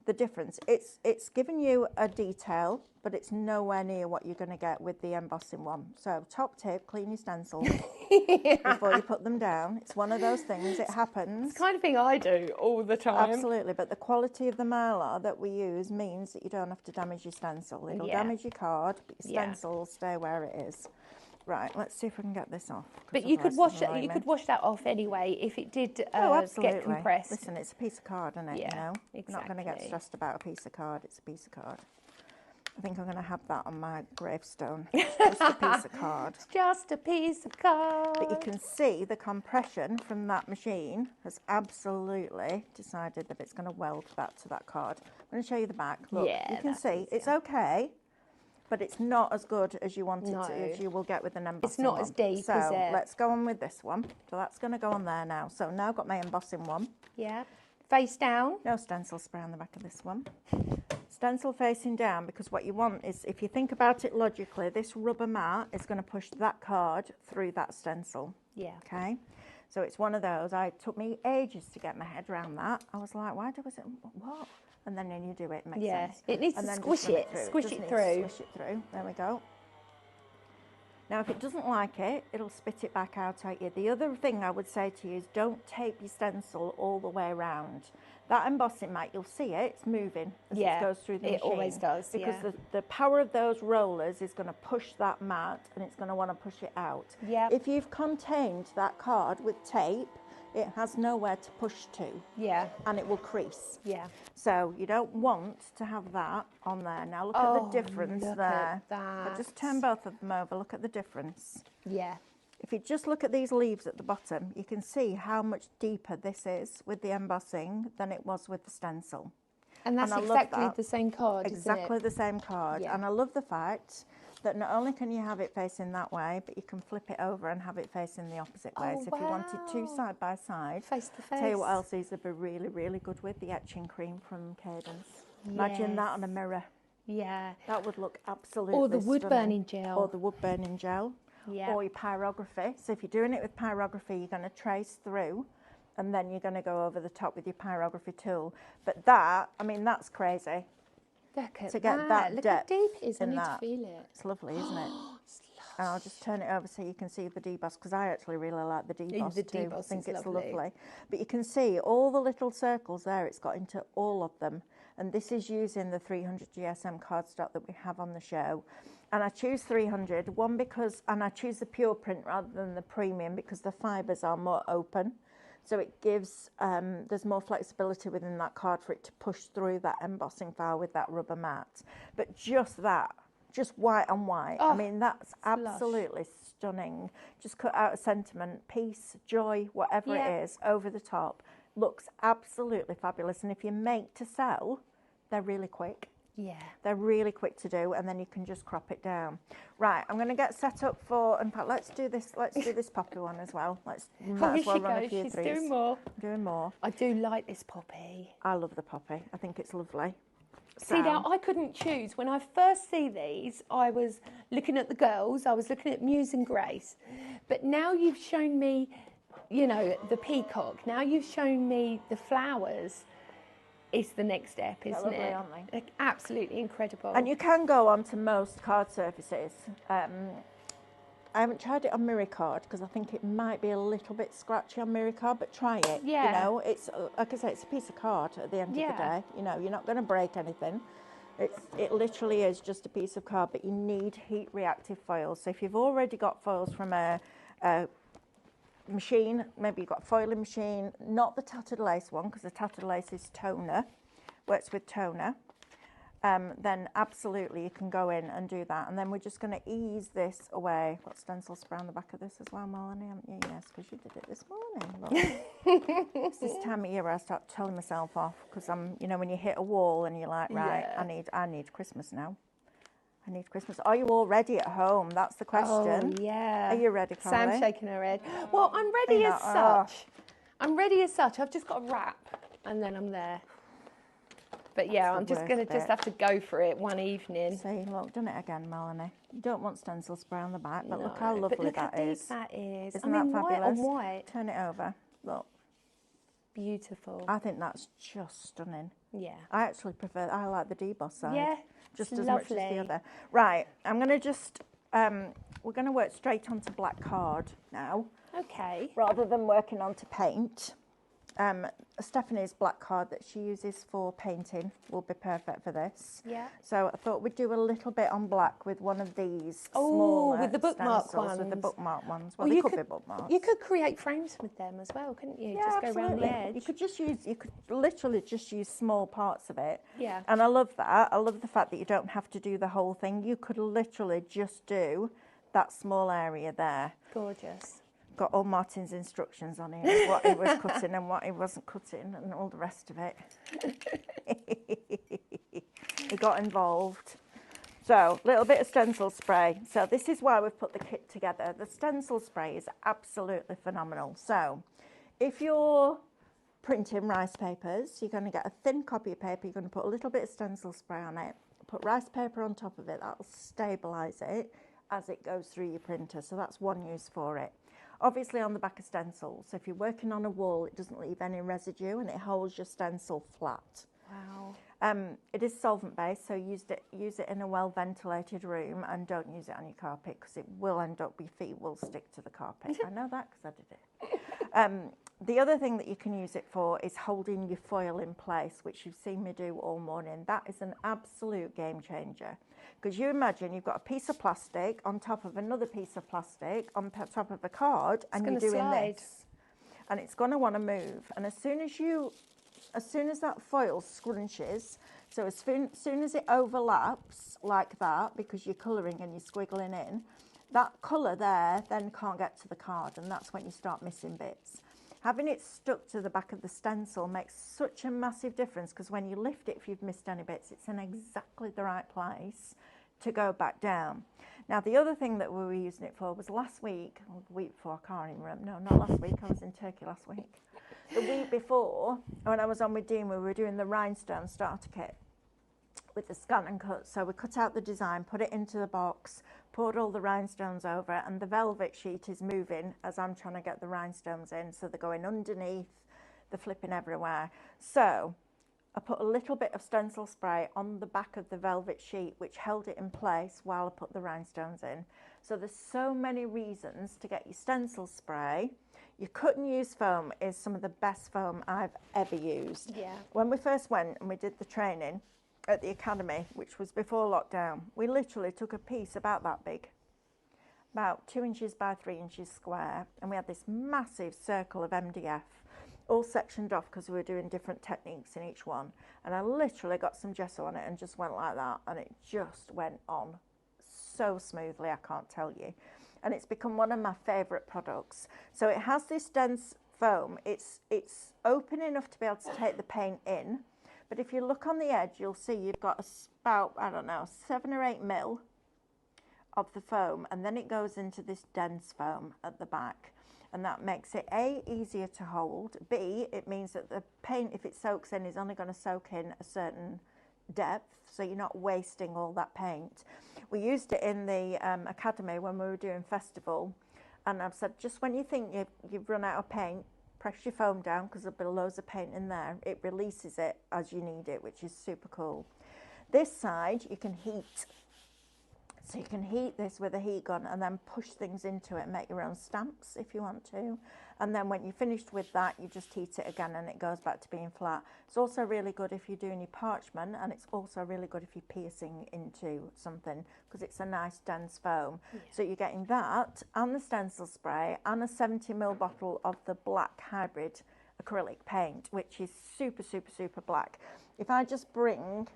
the difference. It's giving you a detail, but it's nowhere near what you're going to get with the embossing one. So top tip: clean your stencils before you put them down. It's one of those things. It happens. It's the kind of thing I do all the time. Absolutely, but the quality of the Mylar that we use means that you don't have to damage your stencil. It'll damage your card, but your stencil will stay where it is. Right, let's see if we can get this off. But you could wash it. You could wash that off anyway if it did get compressed. Listen, it's a piece of card, isn't it? Yeah, you know, exactly. I'm not going to get stressed about a piece of card. It's a piece of card. I think I'm going to have that on my gravestone. It's just a piece of card. It's just a piece of card. But you can see the compression from that machine has absolutely decided that it's going to weld that to that card. I'm going to show you the back. Look, you can see it's okay, but it's not as good as you want it to, as you will get with an embossing It's not one. as deep, so is it? let's go on with this one. So that's going to go on there now. So now I've got my embossing one. Yeah. Face down. No stencil spray on the back of this one. Stencil facing down, because what you want is, if you think about it logically, this rubber mat is going to push that card through that stencil. Yeah. Okay. So it's one of those. It took me ages to get my head around that. I was like, why was it, what? And then when you do it, it makes sense. It needs to squish it through. Squish it through. There we go. Now, if it doesn't like it, it'll spit it back out at you. The other thing I would say to you is don't tape your stencil all the way around. That embossing mat, you'll see it, it's moving as it goes through the machine. It always does, because the power of those rollers is going to push that mat, and it's going to want to push it out. Yeah. If you've contained that card with tape, it has nowhere to push to. Yeah. And it will crease. Yeah. So you don't want to have that on there. Now look at the difference there. At that. I'll just turn both of them over. Look at the difference. Yeah. If you just look at these leaves at the bottom, you can see how much deeper this is with the embossing than it was with the stencil. And that's exactly the same card, exactly isn't it? the same card. Yeah. And I love the fact that not only can you have it facing that way, but you can flip it over and have it facing the opposite way. So if you wanted two side by side, face to face. Tell you what else these would be really, really good with, the etching cream from Cadence. Imagine that on a mirror. Yeah. That would look absolutely Or the wood stunning. burning gel. Or the wood burning gel. Yeah. Or your pyrography. So if you're doing it with pyrography, you're going to trace through, and then you're going to go over the top with your pyrography tool. But that, I mean, that's crazy. Look at to get that Look depth how deep it is. I in need that. to feel it. It's lovely, isn't it? And I'll just turn it over so you can see the deboss, because I actually really like the deboss too. I think it's lovely. But you can see all the little circles there, it's got into all of them. And this is using the 300 GSM cardstock that we have on the show. And I choose 300, and I choose the pure print rather than the premium because the fibres are more open. So it gives, there's more flexibility within that card for it to push through that embossing file with that rubber mat. But just that, just white on white, I mean, that's absolutely stunning. Just cut out a sentiment, peace, joy, whatever it is, over the top. Looks absolutely fabulous. And if you make to sell, they're really quick. Yeah. They're really quick to do, and then you can just crop it down. Right, I'm going to get set up for, in fact, let's do this poppy one as well. Might as well run a few She's threes. doing more. Doing more. I do like this poppy. I love the poppy. I think it's lovely. See, now, I couldn't choose. When I first see these, I was looking at the girls. I was looking at Muse and Grace. But now you've shown me, you know, the peacock. Now you've shown me the flowers. It's the next step, isn't it? Aren't they? They're absolutely incredible. And you can go on to most card surfaces. I haven't tried it on mirror card because I think it might be a little bit scratchy on mirror card, but try it. Yeah. You know, it's, like I say, it's a piece of card at the end of the day. You know, you're not going to break anything. It literally is just a piece of card, but you need heat reactive foils. So if you've already got foils from a machine, maybe you've got a foiling machine, not the tattered lace one, because the tattered lace is toner, works with toner, then absolutely you can go in and do that. And then we're just going to ease this away. Got stencil spray on the back of this as well, Melanie, haven't you? Yes, because you did it this morning. It's this time of year where I start telling myself off, because I'm, you know, when you hit a wall and you're like, right, I need Christmas now. I need Christmas. Are you all ready at home? That's the question. Oh, yeah. Are you ready, Carly? Sam's shaking her head. Well, I'm ready as such. I'm ready as such. I've just got to wrap and then I'm there. But yeah, I'm just going to just have to go for it one evening. See, look, done it again, Melanie. You don't want stencil spray on the back, but look how lovely that is. That is. Isn't that fabulous? White on white. Turn it over. Look. Beautiful. I think that's just stunning. Yeah. I like the deboss side. Yeah. Just as much as the other. Right, I'm going to just, we're going to work straight onto black card now. Okay. Rather than working onto paint. Stephanie's black card that she uses for painting will be perfect for this. Yeah. So I thought we'd do a little bit on black with one of these smaller with the bookmark ones. With the bookmark ones. Well, they could be bookmarks. You could create frames with them as well, couldn't you? Yeah, just absolutely. Go around the edge. You could literally just use small parts of it. Yeah. And I love that. I love the fact that you don't have to do the whole thing. You could literally just do that small area there. Gorgeous. Got all Martin's instructions on here, what he was cutting and what he wasn't cutting and all the rest of it. He got involved. So, a little bit of stencil spray. So this is why we've put the kit together. The stencil spray is absolutely phenomenal. So, if you're printing rice papers, you're going to get a thin copy of paper, you're going to put a little bit of stencil spray on it, put rice paper on top of it, that'll stabilise it as it goes through your printer. So that's one use for it. Obviously on the back of stencils, so if you're working on a wall, it doesn't leave any residue and it holds your stencil flat. Wow. It is solvent based, so use it in a well ventilated room and don't use it on your carpet because it will end up, your feet will stick to the carpet. I know that because I did it. The other thing that you can use it for is holding your foil in place, which you've seen me do all morning. That is an absolute game changer. Because you imagine you've got a piece of plastic on top of another piece of plastic on top of a card, and you're doing this, and it's going to want to move. And as soon as that foil scrunches, so as soon as it overlaps like that, because you're colouring and you're squiggling in, that colour there then can't get to the card, and that's when you start missing bits. Having it stuck to the back of the stencil makes such a massive difference because when you lift it, if you've missed any bits, it's in exactly the right place to go back down. Now, the other thing that we were using it for was last week, or the week before, I can't even remember. No, not last week, I was in Turkey last week. The week before, when I was on with Dean, we were doing the rhinestone starter kit with the scan and cut. So we cut out the design, put it into the box, poured all the rhinestones over it, and the velvet sheet is moving as I'm trying to get the rhinestones in. So they're going underneath, they're flipping everywhere. So I put a little bit of stencil spray on the back of the velvet sheet, which held it in place while I put the rhinestones in. So there's so many reasons to get your stencil spray. Your cut and use foam is some of the best foam I've ever used. Yeah. When we first went and we did the training at the academy, which was before lockdown, we literally took a piece about that big, about 2 inches by 3 inches square, and we had this massive circle of MDF, all sectioned off because we were doing different techniques in each one. And I literally got some gesso on it and just went like that, and it just went on so smoothly, I can't tell you. And it's become one of my favourite products. So it has this dense foam. It's open enough to be able to take the paint in. But if you look on the edge, you'll see you've got about, I don't know, 7 or 8 mil of the foam. And then it goes into this dense foam at the back. And that makes it A, easier to hold. B, it means that the paint, if it soaks in, is only going to soak in a certain depth. So you're not wasting all that paint. We used it in the academy when we were doing festival. And I've said, just when you think you've run out of paint, press your foam down because there'll be loads of paint in there. It releases it as you need it, which is super cool. This side you can heat. So you can heat this with a heat gun and then push things into it and make your own stamps if you want to. And then when you're finished with that, you just heat it again and it goes back to being flat. It's also really good if you're doing your parchment, and it's also really good if you're piercing into something because it's a nice dense foam. Yeah. So you're getting that and the stencil spray and a 70ml bottle of the black hybrid acrylic paint, which is super, super, super black. If I just bring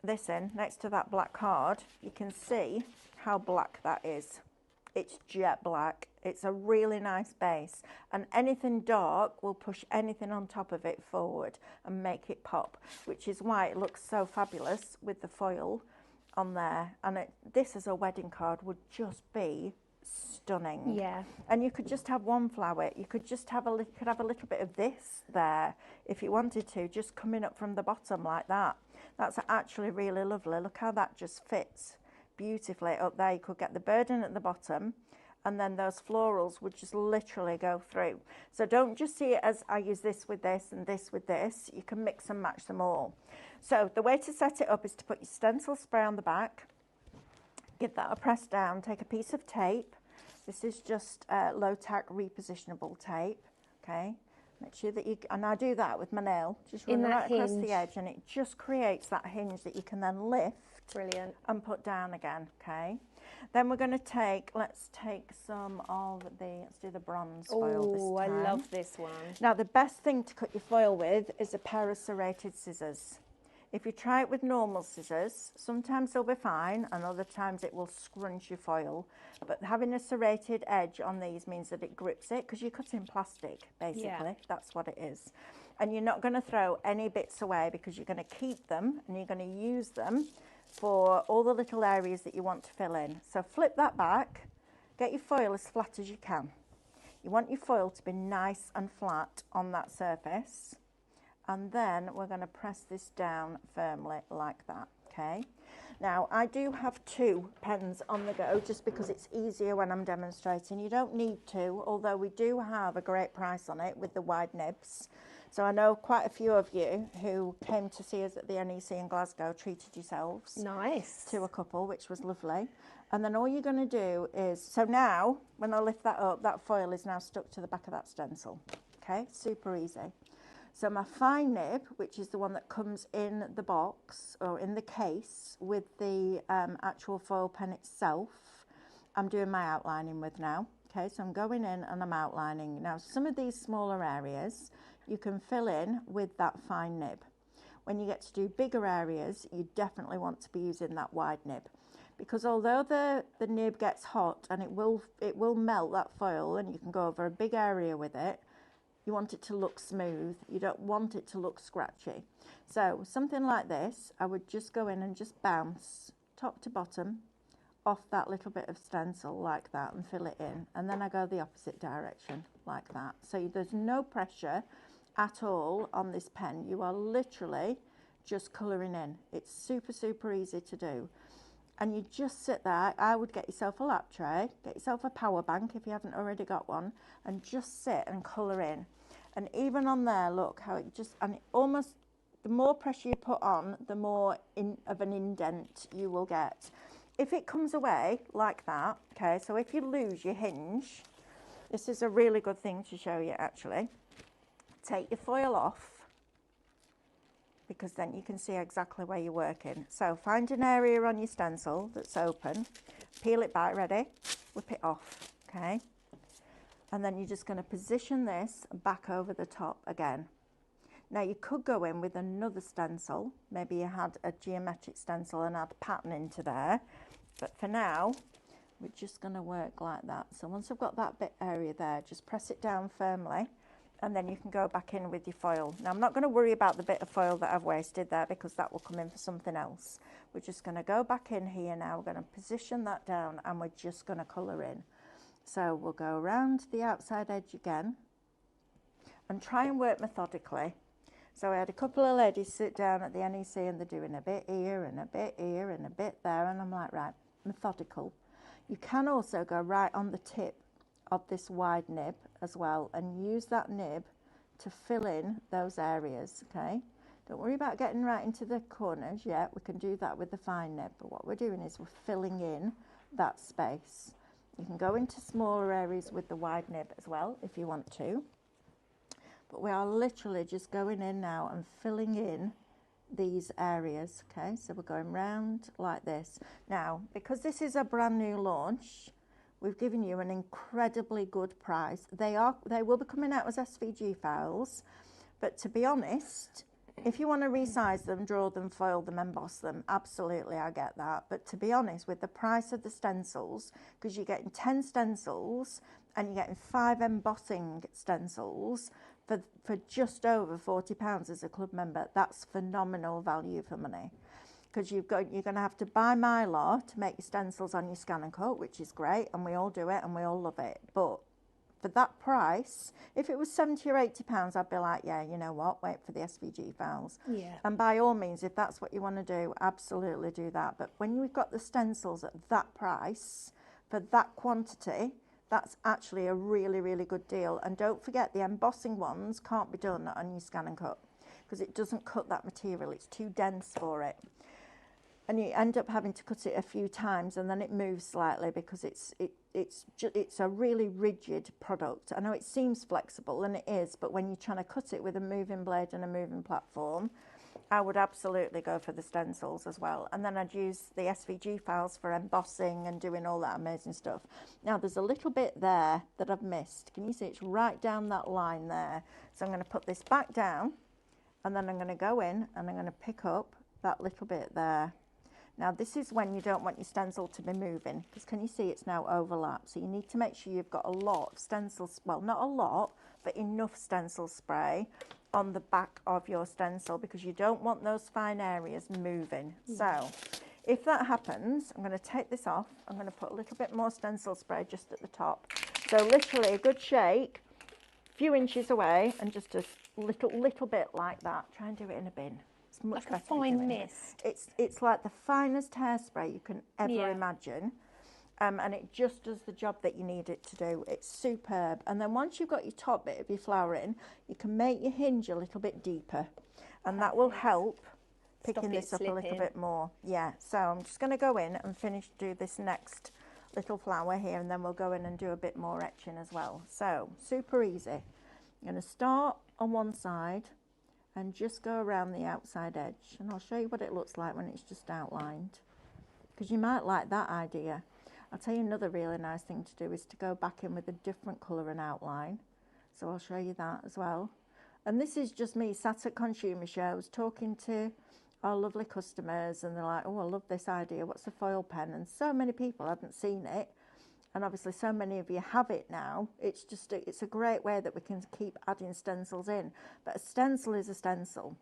this in next to that black card, you can see how black that is. It's jet black. It's a really nice base, and anything dark will push anything on top of it forward and make it pop, which is why it looks so fabulous with the foil on there, and this as a wedding card would just be stunning. Yeah. And you could just have one flower. You could just have a little bit of this there if you wanted to, just coming up from the bottom like that. That's actually really lovely. Look how that just fits beautifully up there. You could get the bird in at the bottom, and then those florals would just literally go through. So don't just see it as I use this with this and this with this. You can mix and match them all. So the way to set it up is to put your stencil spray on the back, give that a press down, take a piece of tape. This is just low tack repositionable tape, okay? Make sure that and I do that with my nail, just run right across the edge, and it just creates that hinge that you can then lift. Brilliant. And put down again, okay? Then we're going to let's take some of let's do the bronze foil this time. I love this one. Now, the best thing to cut your foil with is a pair of serrated scissors. If you try it with normal scissors, sometimes they'll be fine, and other times it will scrunch your foil. But having a serrated edge on these means that it grips it, because you're cutting plastic, basically. Yeah. That's what it is. And you're not going to throw any bits away, because you're going to keep them, and you're going to use them for all the little areas that you want to fill in. So flip that back, get your foil as flat as you can. You want your foil to be nice and flat on that surface. And then we're going to press this down firmly like that, okay? Now, I do have 2 pens on the go, just because it's easier when I'm demonstrating. You don't need 2, although we do have a great price on it with the wide nibs. So I know quite a few of you who came to see us at the NEC in Glasgow treated yourselves. Nice. To a couple, which was lovely. And then all you're going to do is, so now, when I lift that up, that foil is now stuck to the back of that stencil. Okay, super easy. So my fine nib, which is the one that comes in the box or in the case with the actual foil pen itself, I'm doing my outlining with now. Okay, so I'm going in and I'm outlining. Now, some of these smaller areas you can fill in with that fine nib. When you get to do bigger areas, you definitely want to be using that wide nib, because although the nib gets hot and it will melt that foil, and you can go over a big area with it, you want it to look smooth. You don't want it to look scratchy. So something like this, I would just go in and just bounce top to bottom off that little bit of stencil like that and fill it in. And then I go the opposite direction like that. So there's no pressure at all on this pen. You are literally just colouring in. It's super, super easy to do. And you just sit there. I would get yourself a lap tray, get yourself a power bank if you haven't already got one, and just sit and colour in. And even on there, look how it just, and it almost, the more pressure you put on, the more of an indent you will get. If it comes away like that, okay, so if you lose your hinge, this is a really good thing to show you actually. Take your foil off, because then you can see exactly where you're working. So find an area on your stencil that's open, peel it back, ready, whip it off, okay? And then you're just going to position this back over the top again. Now you could go in with another stencil, maybe you had a geometric stencil and add pattern into there, but for now, we're just going to work like that. So once I've got that bit area there, just press it down firmly, and then you can go back in with your foil. Now I'm not going to worry about the bit of foil that I've wasted there, because that will come in for something else. We're just going to go back in here now, we're going to position that down, and we're just going to colour in. So we'll go around the outside edge again and try and work methodically. So I had a couple of ladies sit down at the NEC and they're doing a bit here and a bit here and a bit there, and I'm like, right, methodical. You can also go right on the tip of this wide nib as well and use that nib to fill in those areas, okay? Don't worry about getting right into the corners yet. We can do that with the fine nib, but what we're doing is we're filling in that space. You can go into smaller areas with the wide nib as well if you want to, but we are literally just going in now and filling in these areas, okay? So we're going round like this. Now, because this is a brand new launch, we've given you an incredibly good price. They will be coming out as SVG files, but to be honest, if you want to resize them, draw them, foil them, emboss them, absolutely, I get that. But to be honest, with the price of the stencils, because you're getting 10 stencils and you're getting 5 embossing stencils for just over £40 as a club member, that's phenomenal value for money. because you're going to have to buy Mylar to make your stencils on your scan and cut, which is great, and we all do it and we all love it. But for that price, if it was 70 or 80 pounds, I'd be like, yeah, you know what, wait for the SVG files. Yeah. And by all means, if that's what you want to do, absolutely do that. But when you've got the stencils at that price, for that quantity, that's actually a really, really good deal. And don't forget, the embossing ones can't be done on your scan and cut because it doesn't cut that material. It's too dense for it. And you end up having to cut it a few times, and then it moves slightly because it's a really rigid product. I know it seems flexible, and it is, but when you're trying to cut it with a moving blade and a moving platform, I would absolutely go for the stencils as well. And then I'd use the SVG files for embossing and doing all that amazing stuff. Now there's a little bit there that I've missed. Can you see it's right down that line there? So I'm going to put this back down, and then I'm going to go in and I'm going to pick up that little bit there. Now this is when you don't want your stencil to be moving, because can you see it's now overlapped? So you need to make sure you've got a lot of stencils, well not a lot, but enough stencil spray on the back of your stencil, because you don't want those fine areas moving. So if that happens, I'm going to take this off. I'm going to put a little bit more stencil spray just at the top. So literally a good shake, a few inches away, and just a little bit like that. Try and do it in a bin. It's much like better a fine mist. It's like the finest hairspray you can ever imagine. And it just does the job that you need it to do. It's superb. And then once you've got your top bit of your flower in, you can make your hinge a little bit deeper, and that will help picking this up a little bit more. Yeah, so I'm just going to go in and do this next little flower here, and then we'll go in and do a bit more etching as well. So super easy. I'm going to start on one side and just go around the outside edge, and I'll show you what it looks like when it's just outlined, because you might like that idea. I'll tell you another really nice thing to do is to go back in with a different colour and outline. So I'll show you that as well. And this is just me sat at consumer shows talking to our lovely customers, and they're like, oh, I love this idea. What's a foil pen? And so many people haven't seen it. And obviously so many of you have it now. It's just, it's a great way that we can keep adding stencils in. But a stencil is a stencil.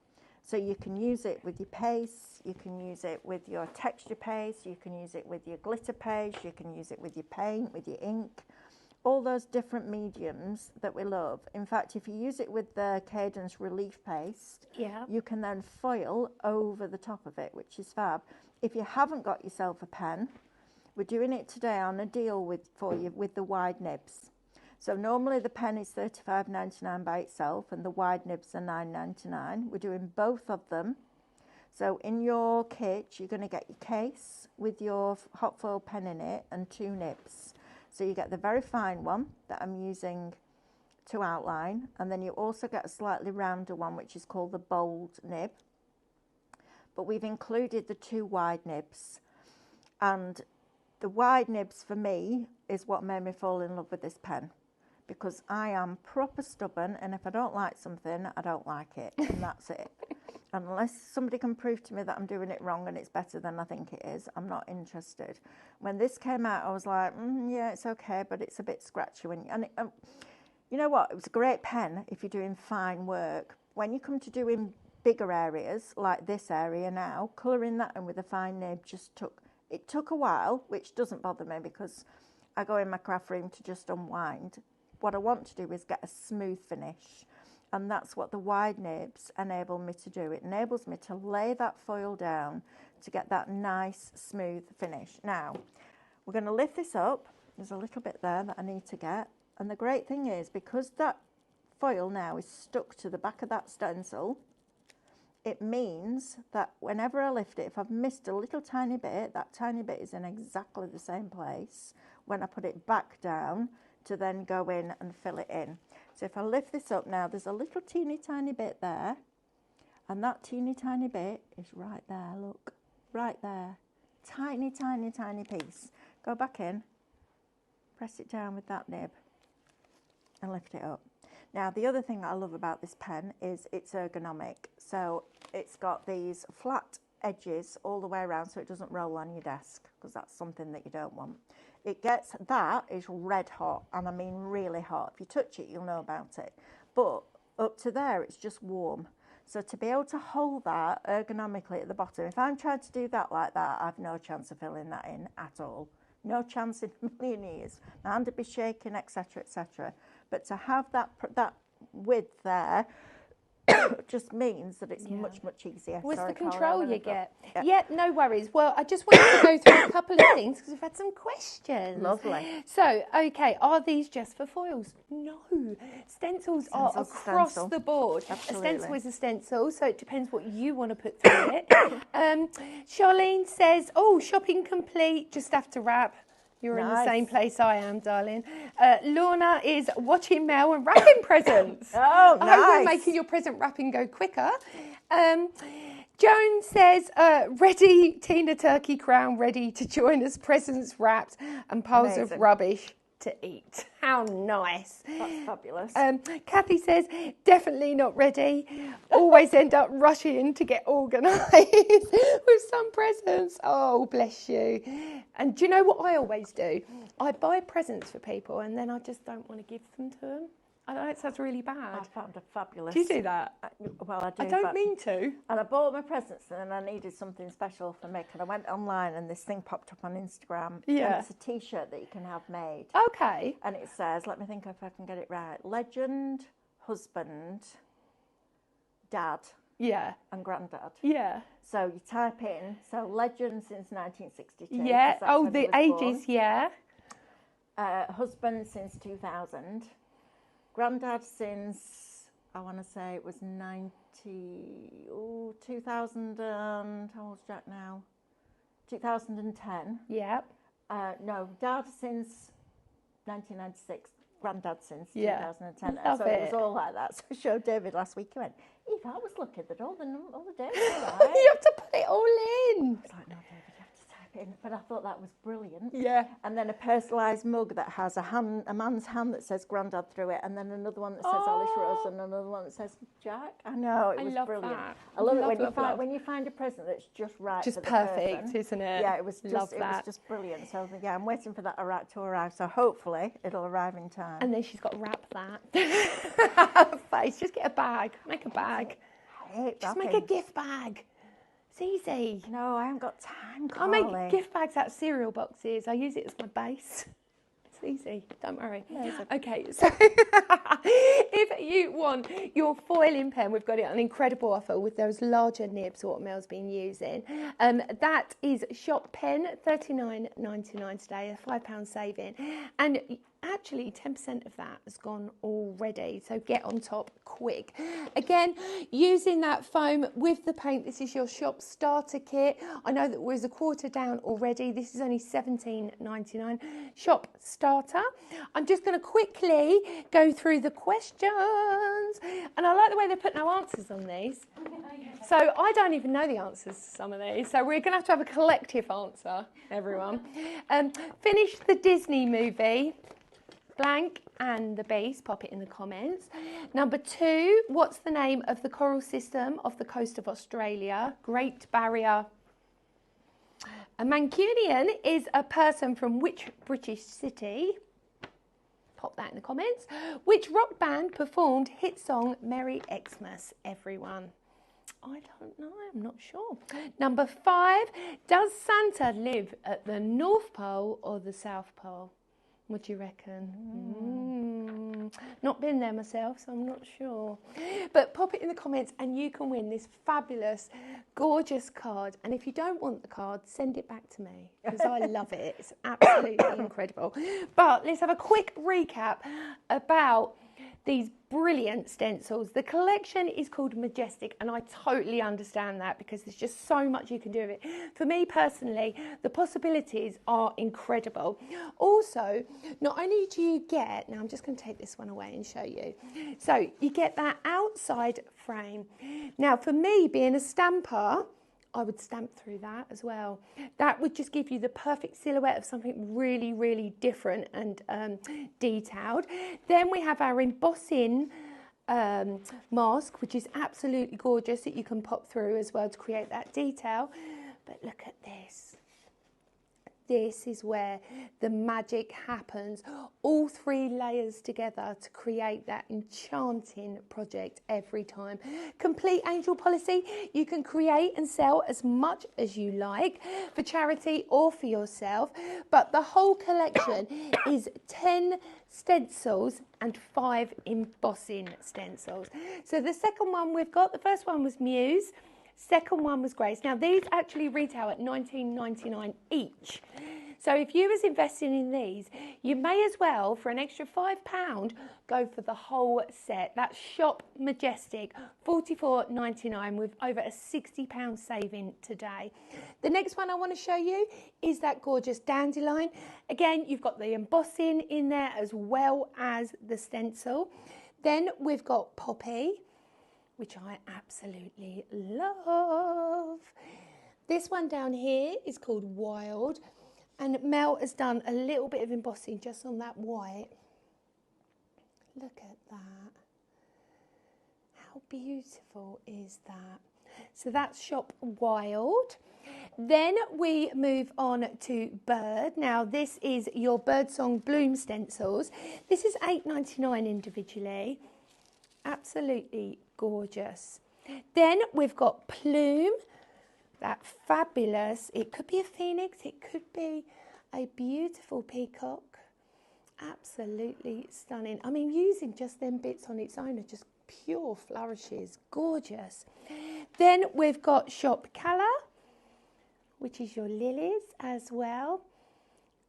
So you can use it with your paste, you can use it with your texture paste, you can use it with your glitter paste, you can use it with your paint, with your ink, all those different mediums that we love. In fact, if you use it with the Cadence Relief Paste, you can then foil over the top of it, which is fab. If you haven't got yourself a pen, we're doing it today on a deal for you with the wide nibs. So normally the pen is $35.99 by itself, and the wide nibs are $9.99. We're doing both of them. So in your kit, you're going to get your case with your hot foil pen in it and 2 nibs. So you get the very fine one that I'm using to outline, and then you also get a slightly rounder one, which is called the bold nib. But we've included the 2 wide nibs, and the wide nibs for me is what made me fall in love with this pen, because I am proper stubborn, and if I don't like something, I don't like it, and that's it. Unless somebody can prove to me that I'm doing it wrong and it's better than I think it is, I'm not interested. When this came out, I was like, yeah, it's okay, but it's a bit scratchy. You know what? It was a great pen if you're doing fine work. When you come to doing bigger areas, like this area now, colouring that in with a fine nib it took a while, which doesn't bother me because I go in my craft room to just unwind. What I want to do is get a smooth finish, and that's what the wide nibs enable me to do. It enables me to lay that foil down to get that nice smooth finish. Now we're going to lift this up. There's a little bit there that I need to get, and the great thing is, because that foil now is stuck to the back of that stencil, it means that whenever I lift it, if I've missed a little tiny bit, that tiny bit is in exactly the same place when I put it back down to then go in and fill it in. So if I lift this up now, there's a little teeny tiny bit there, and that teeny tiny bit is right there, look, right there. Tiny, tiny, tiny piece. Go back in, press it down with that nib and lift it up. Now, the other thing I love about this pen is it's ergonomic. So it's got these flat edges all the way around so it doesn't roll on your desk, because that's something that you don't want. That is red hot, and I mean really hot. If you touch it, you'll know about it. But up to there, it's just warm. So to be able to hold that ergonomically at the bottom, if I'm trying to do that like that, I've no chance of filling that in at all. No chance in a million years. My hand would be shaking, etc., etc. But to have that width there just means that it's much easier. What's the control you get? Yeah, no worries. Well, I just wanted to go through a couple of things because we've had some questions. Lovely. So, okay, are these just for foils? No. Stencils are across the board. Absolutely. A stencil is a stencil, so it depends what you want to put through it. Charlene says, oh, shopping complete, just have to wrap. You're in the same place I am, darling. Lorna is watching Mel and wrapping presents. Oh, nice. I hope we're making your present wrapping go quicker. Joan says, ready, Tina Turkey Crown, ready to join us, presents wrapped and piles of rubbish to eat. How nice. That's fabulous. Kathy says, definitely not ready. Always end up rushing to get organised with some presents. Oh, bless you. And do you know what I always do? I buy presents for people and then I just don't want to give them to them. I know it sounds really bad. I found a fabulous. Do you do that? Well, I do. I don't mean to. And I bought my presents and then I needed something special for Mick. And I went online and this thing popped up on Instagram. Yeah. And it's a T-shirt that you can have made. Okay. And it says, let me think if I can get it right. Legend, husband, dad. Yeah. And granddad. Yeah. So you type in, so legend since 1962. Yeah. Oh, the ages, yeah. Husband since 2000. Granddad since, I want to say it was 2000 and, how old's Jack now? 2010. Yep. No, Dad since 1996, Granddad since 2010. Love so it. It was all like that. So I showed David last week, he went, Eve, I was looking at all the days were right. You have to put it all in. I was like, no, David, you have to type it in. But I thought that was brilliant. Yeah. And then a personalised mug that has a man's hand that says Grandad through it, and then another one that says Alice Rose, and another one that says Jack. I know, it was brilliant. That. I love it when you find a present that's just right. Just for the perfect, person. isn't it? Yeah, it was just brilliant. So yeah, I'm waiting for that to arrive. So hopefully it'll arrive in time. And then she's got to wrap that. Face. Just get a bag. Make a bag. Just make a gift bag. It's easy. No, I haven't got time, I make gift bags out of cereal boxes. I use it as my base. It's easy. Don't worry. Okay, so if you want your foiling pen, we've got it on incredible offer with those larger nibs what Mel's been using. That is shop pen, $39.99 today, a £5 saving. And actually 10% of that has gone already, so get on top quick. Again, using that foam with the paint, this is your shop starter kit. I know that was a quarter down already. This is only $17.99 shop starter. I'm just going to quickly go through the questions, and I like the way they put no answers on these. So I don't even know the answers to some of these, so we're going to have a collective answer, everyone. Finish the Disney movie. Blank and the Beast, pop it in the comments. Number 2, what's the name of the coral system off the coast of Australia? Great Barrier. A Mancunian is a person from which British city? Pop that in the comments. Which rock band performed hit song Merry Xmas, everyone? I don't know, I'm not sure. Number 5, does Santa live at the North Pole or the South Pole? What do you reckon? Not been there myself, so I'm not sure. But pop it in the comments and you can win this fabulous, gorgeous card. And if you don't want the card, send it back to me because I love it. It's absolutely incredible. But let's have a quick recap about these brilliant stencils. The collection is called Majestic, and I totally understand that because there's just so much you can do with it. For me personally, the possibilities are incredible. Also, not only do you get, now I'm just going to take this one away and show you. So you get that outside frame. Now for me, being a stamper, I would stamp through that as well. That would just give you the perfect silhouette of something really, really different and detailed. Then we have our embossing mask, which is absolutely gorgeous that you can pop through as well to create that detail. But look at this. this is where the magic happens. All 3 layers together to create that enchanting project every time. Complete angel policy. You can create and sell as much as you like for charity or for yourself, but the whole collection is 10 stencils and 5 embossing stencils. So the second one we've got, the first one was Muse, second one was Grace. Now these actually retail at $19.99 each. So if you was investing in these, you may as well, for an extra £5, go for the whole set. That's Shop Majestic, $44.99 with over a £60 saving today. The next one I want to show you is that gorgeous dandelion. Again, you've got the embossing in there as well as the stencil. Then we've got Poppy, which I absolutely love. This one down here is called Wild. And Mel has done a little bit of embossing just on that white. Look at that. How beautiful is that? So that's Shop Wild. Then we move on to Bird. Now this is your Birdsong Bloom stencils. This is $8.99 individually. Absolutely gorgeous. Then we've got Plume. That fabulous, it could be a phoenix, it could be a beautiful peacock. Absolutely stunning. I mean, using just them bits on its own are just pure flourishes, gorgeous. Then we've got Shop Colour, which is your lilies as well.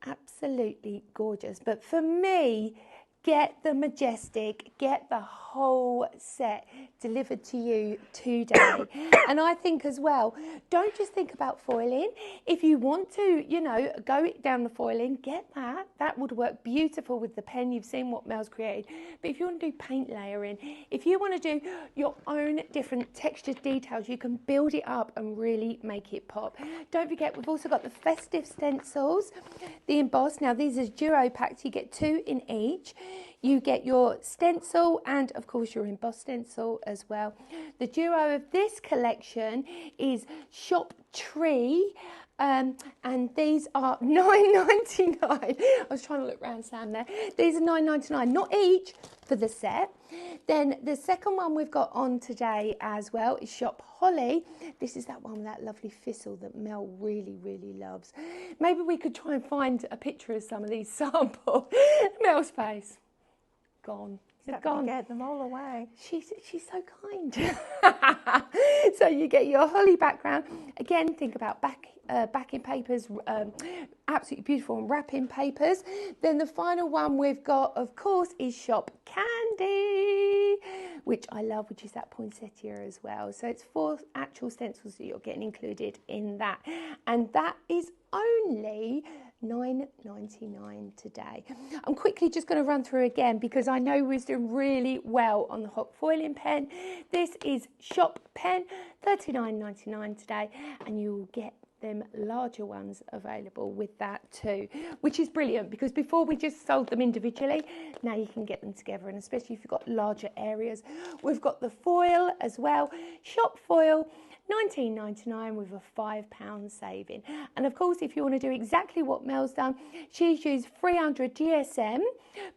Absolutely gorgeous. But for me, get the Majestic, get the whole set delivered to you today. And I think as well, don't just think about foiling. If you want to, you know, go down the foiling, get that. That would work beautiful with the pen. You've seen what Mel's created. But if you want to do paint layering, if you want to do your own different textured details, you can build it up and really make it pop. Don't forget, we've also got the festive stencils, the emboss. Now these are duo packs. You get 2 in each. You get your stencil and, of course, your embossed stencil as well. The duo of this collection is Shop Tree, and these are $9.99. I was trying to look round Sam there. These are $9.99, not each, for the set. Then the second one we've got on today as well is Shop Holly. This is that one with that lovely thistle that Mel really, really loves. Maybe we could try and find a picture of some of these samples. Mel's face. Gone. They're gone. Get them all away. She's so kind. So you get your holly background. Again, think about backing papers, absolutely beautiful, and wrapping papers. Then the final one we've got, of course, is Shop Candy, which I love, which is that poinsettia as well. So it's 4 actual stencils that you're getting included in that. And that is only $9.99 today. I'm quickly just going to run through again because I know we're doing really well on the hot foiling pen. This is Shop Pen, $39.99 today, and you will get them larger ones available with that too, which is brilliant because before we just sold them individually, now you can get them together, and especially if you've got larger areas. We've got the foil as well, Shop Foil, $19.99 with a £5 saving. And of course, if you want to do exactly what Mel's done, she's used 300 GSM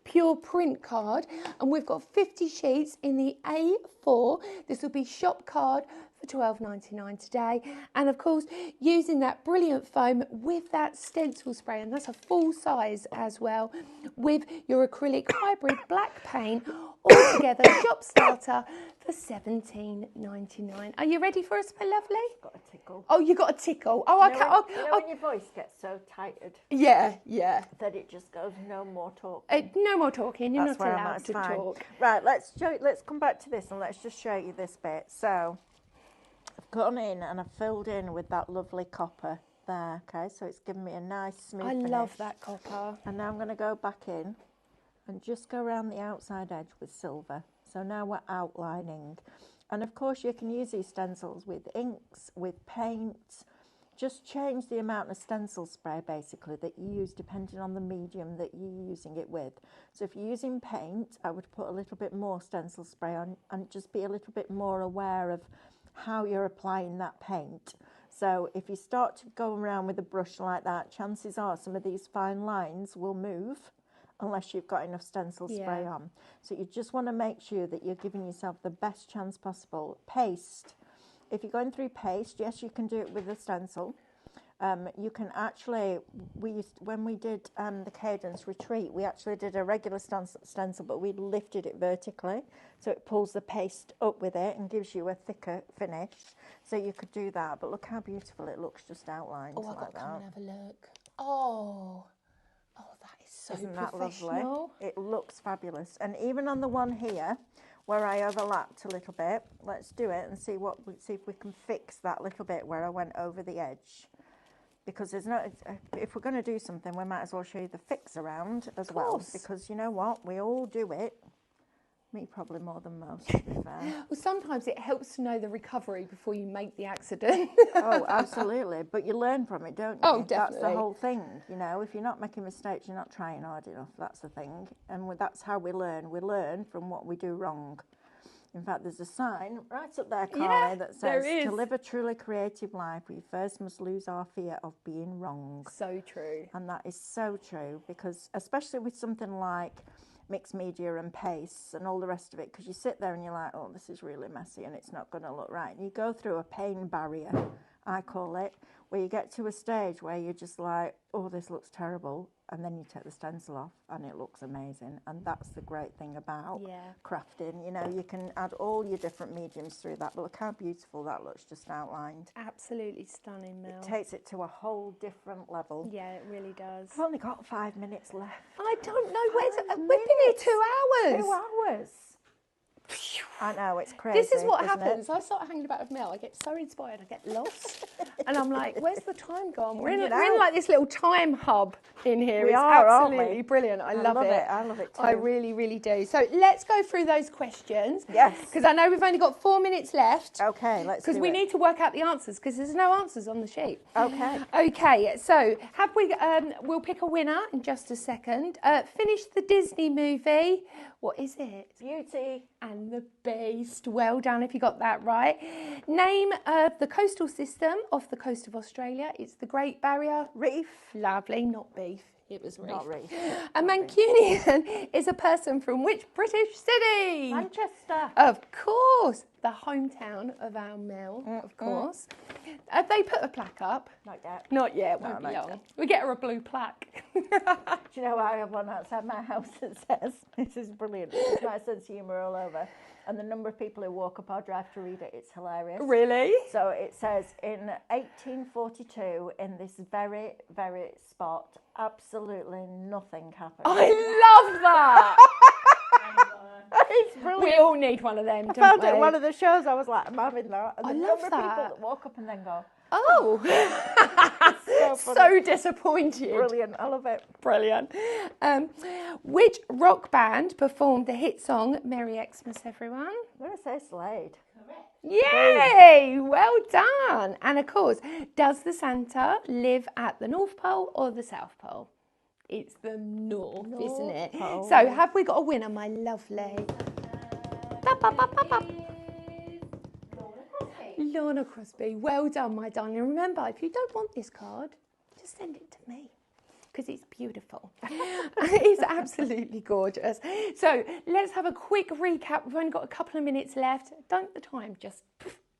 pure print card, and we've got 50 sheets in the A4. This will be shop card for $12.99 today, and of course using that brilliant foam with that stencil spray, and that's a full size as well, with your acrylic hybrid black paint all together. Shop starter for $17.99. Are you ready for us, my lovely? Got a tickle. Oh, you got a tickle. Oh, I can't. You know when your voice gets so tightened? Yeah. That it just goes, no more talking. No more talking. You're That's not where I'm allowed at, to fine. talk. Right, let's come back to this and let's just show you this bit. So I've gone in and I've filled in with that lovely copper there. Okay, so it's given me a nice smooth finish. Love that copper. And now I'm going to go back in and just go around the outside edge with silver. So now we're outlining. And of course you can use these stencils with inks, with paints. Just change the amount of stencil spray basically that you use depending on the medium that you're using it with. So if you're using paint, I would put a little bit more stencil spray on and just be a little bit more aware of how you're applying that paint. So if you start to go around with a brush like that, chances are some of these fine lines will move unless you've got enough stencil spray on. So you just want to make sure that you're giving yourself the best chance possible. Paste. If you're going through paste, yes, you can do it with a stencil. You can actually, when we did the Cadence Retreat, we actually did a regular stencil, but we lifted it vertically, so it pulls the paste up with it and gives you a thicker finish. So you could do that, but look how beautiful it looks just outlined. Oh, I've got to come and have a look. Oh, that is so Isn't that professional? lovely? It looks fabulous. And even on the one here, where I overlapped a little bit, let's do it and see if we can fix that little bit where I went over the edge. Because there's no, if we're going to do something, we might as well show you the fix around as well. Because you know what, we all do it. Me probably more than most, to be fair. Well, sometimes it helps to know the recovery before you make the accident. Oh, absolutely. But you learn from it, don't you? Oh, definitely. That's the whole thing, you know. If you're not making mistakes, you're not trying hard enough. That's the thing. And that's how we learn. We learn from what we do wrong. In fact, there's a sign right up there, Carly, that says, to live a truly creative life, we first must lose our fear of being wrong. So true. And that is so true, because especially with something like mixed media and pastes and all the rest of it, because you sit there and you're like, oh, this is really messy and it's not going to look right. And you go through a pain barrier, I call it, where you get to a stage where you're just like, oh, this looks terrible. And then you take the stencil off and it looks amazing. And that's the great thing about crafting. You know, you can add all your different mediums through that. But look how beautiful that looks just outlined. Absolutely stunning, Mel. It takes it to a whole different level. Yeah, it really does. I've only got 5 minutes left. I don't know. We've been here 2 hours. 2 hours. I know, it's crazy. This is what isn't happens. it? I start hanging about with Mel. I get so inspired. I get lost. And I'm like, where's the time gone? We're in like this little time hub in here. We it's are, absolutely aren't we? brilliant. I love it. I love it too. I really, really do. So let's go through those questions. Yes. Because I know we've only got 4 minutes left. Okay, let's do it. Because we need to work out the answers because there's no answers on the sheet. Okay. Okay, so we'll pick a winner in just a second. Finish the Disney movie. What is it? Beauty and the Beast. Well done if you got that right. Name of the coastal system off the coast of Australia. It's the Great Barrier Reef. Lovely, not beef. It was reef. Not reef. A Mancunian is a person from which British city? Manchester. Of course. The hometown of our Mel, of course. Have they put a plaque up? Not yet. Not yet. Won't be long. We get her a blue plaque. Do you know I have one outside my house that says, this is brilliant, it's my sense of humour all over, and the number of people who walk up our drive to read it, it's hilarious. Really? So it says, in 1842, in this very, very spot, absolutely nothing happened. I love that! It's brilliant. We all need one of them, don't I found we? it in one of the shows, I was like, I'm having that. And I the love number of that. people that walk up and then go, oh, so disappointed. Brilliant, I love it. Brilliant. Which rock band performed the hit song Merry Xmas Everyone? I'm going to say Slade. Yay! Well done. And of course, does the Santa live at the North Pole or the South Pole? It's the North, isn't it? Pole. So have we got a winner, my lovely? Lorna Crosby. Well done, my darling. Remember, if you don't want this card, just send it to me because it's beautiful. It's absolutely gorgeous. So let's have a quick recap. We've only got a couple of minutes left. Don't the time just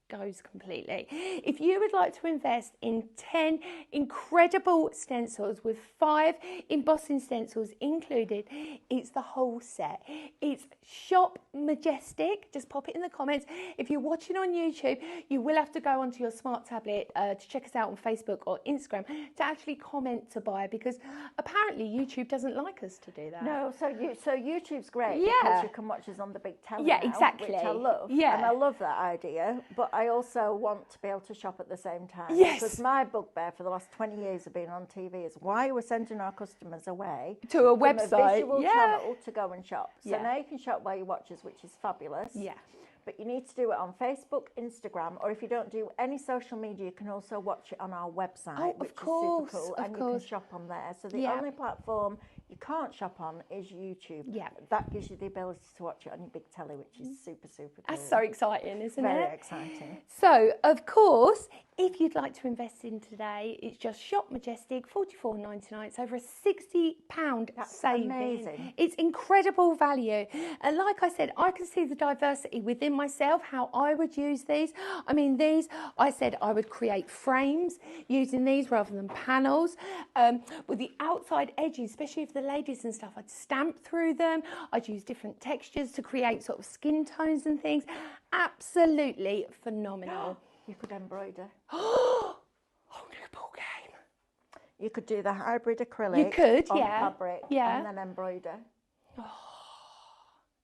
goes completely. If you would like to invest in 10 incredible stencils with 5 embossing stencils included, it's the whole set. It's Shop Majestic. Just pop it in the comments. If you're watching on YouTube, you will have to go onto your smart tablet to check us out on Facebook or Instagram to actually comment to buy, because apparently YouTube doesn't like us to do that. No, so YouTube's great Yeah. because you can watch us on the big telly Yeah, now, exactly. which I love. Yeah. And I love that idea, but I also want to be able to shop at the same time. Yes. Because my bugbear for the last 20 years of being on TV is why we're sending our customers away To a from website. a visual channel to go and shop. So Yeah. now you can shop while you watch us, which is fabulous. Yeah. But you need to do it on Facebook, Instagram, or if you don't do any social media, you can also watch it on our website, which is super cool, and you can shop on there. So the only platform you can't shop on is YouTube. Yeah. That gives you the ability to watch it on your big telly, which is super, super cool. That's so exciting, isn't it? Very exciting. So, of course, if you'd like to invest in today, it's just Shop Majestic, $44.99. It's over a £60 saving. Amazing. It's incredible value. And like I said, I can see the diversity within myself, how I would use these. I mean, these, I said I would create frames using these rather than panels. With the outside edges, especially for the ladies and stuff, I'd stamp through them. I'd use different textures to create sort of skin tones and things. Absolutely phenomenal. You could embroider. Whole new ball game. You could do the hybrid acrylic. You could, on yeah. fabric, yeah. and then embroider.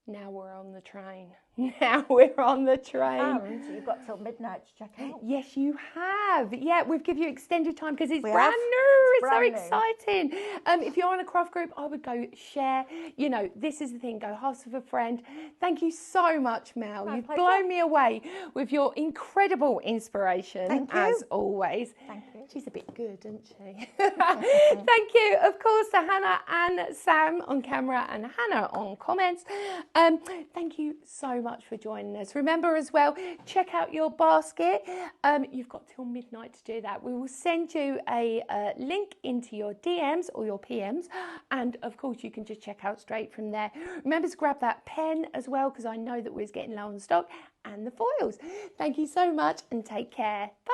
Now we're on the train. Now we're on the train. And you've got till midnight to check out. Yes, you have. Yeah, we've given you extended time because it's We brand have. new. It's so brand new. exciting. If you're on a craft group, I would go share. You know, this is the thing. Go halves with a friend. Thank you so much, Mel. My You've pleasure. blown me away with your incredible inspiration, Thank you. as always. Thank you. She's a bit good, isn't she? Thank you, of course, to Hannah and Sam on camera and Hannah on comments. Thank you so much for joining us. Remember as well, check out your basket. You've got till midnight to do that. We will send you a link into your DMs or your PMs. And of course, you can just check out straight from there. Remember to grab that pen as well, because I know that we're getting low on stock, and the foils. Thank you so much and take care. Bye.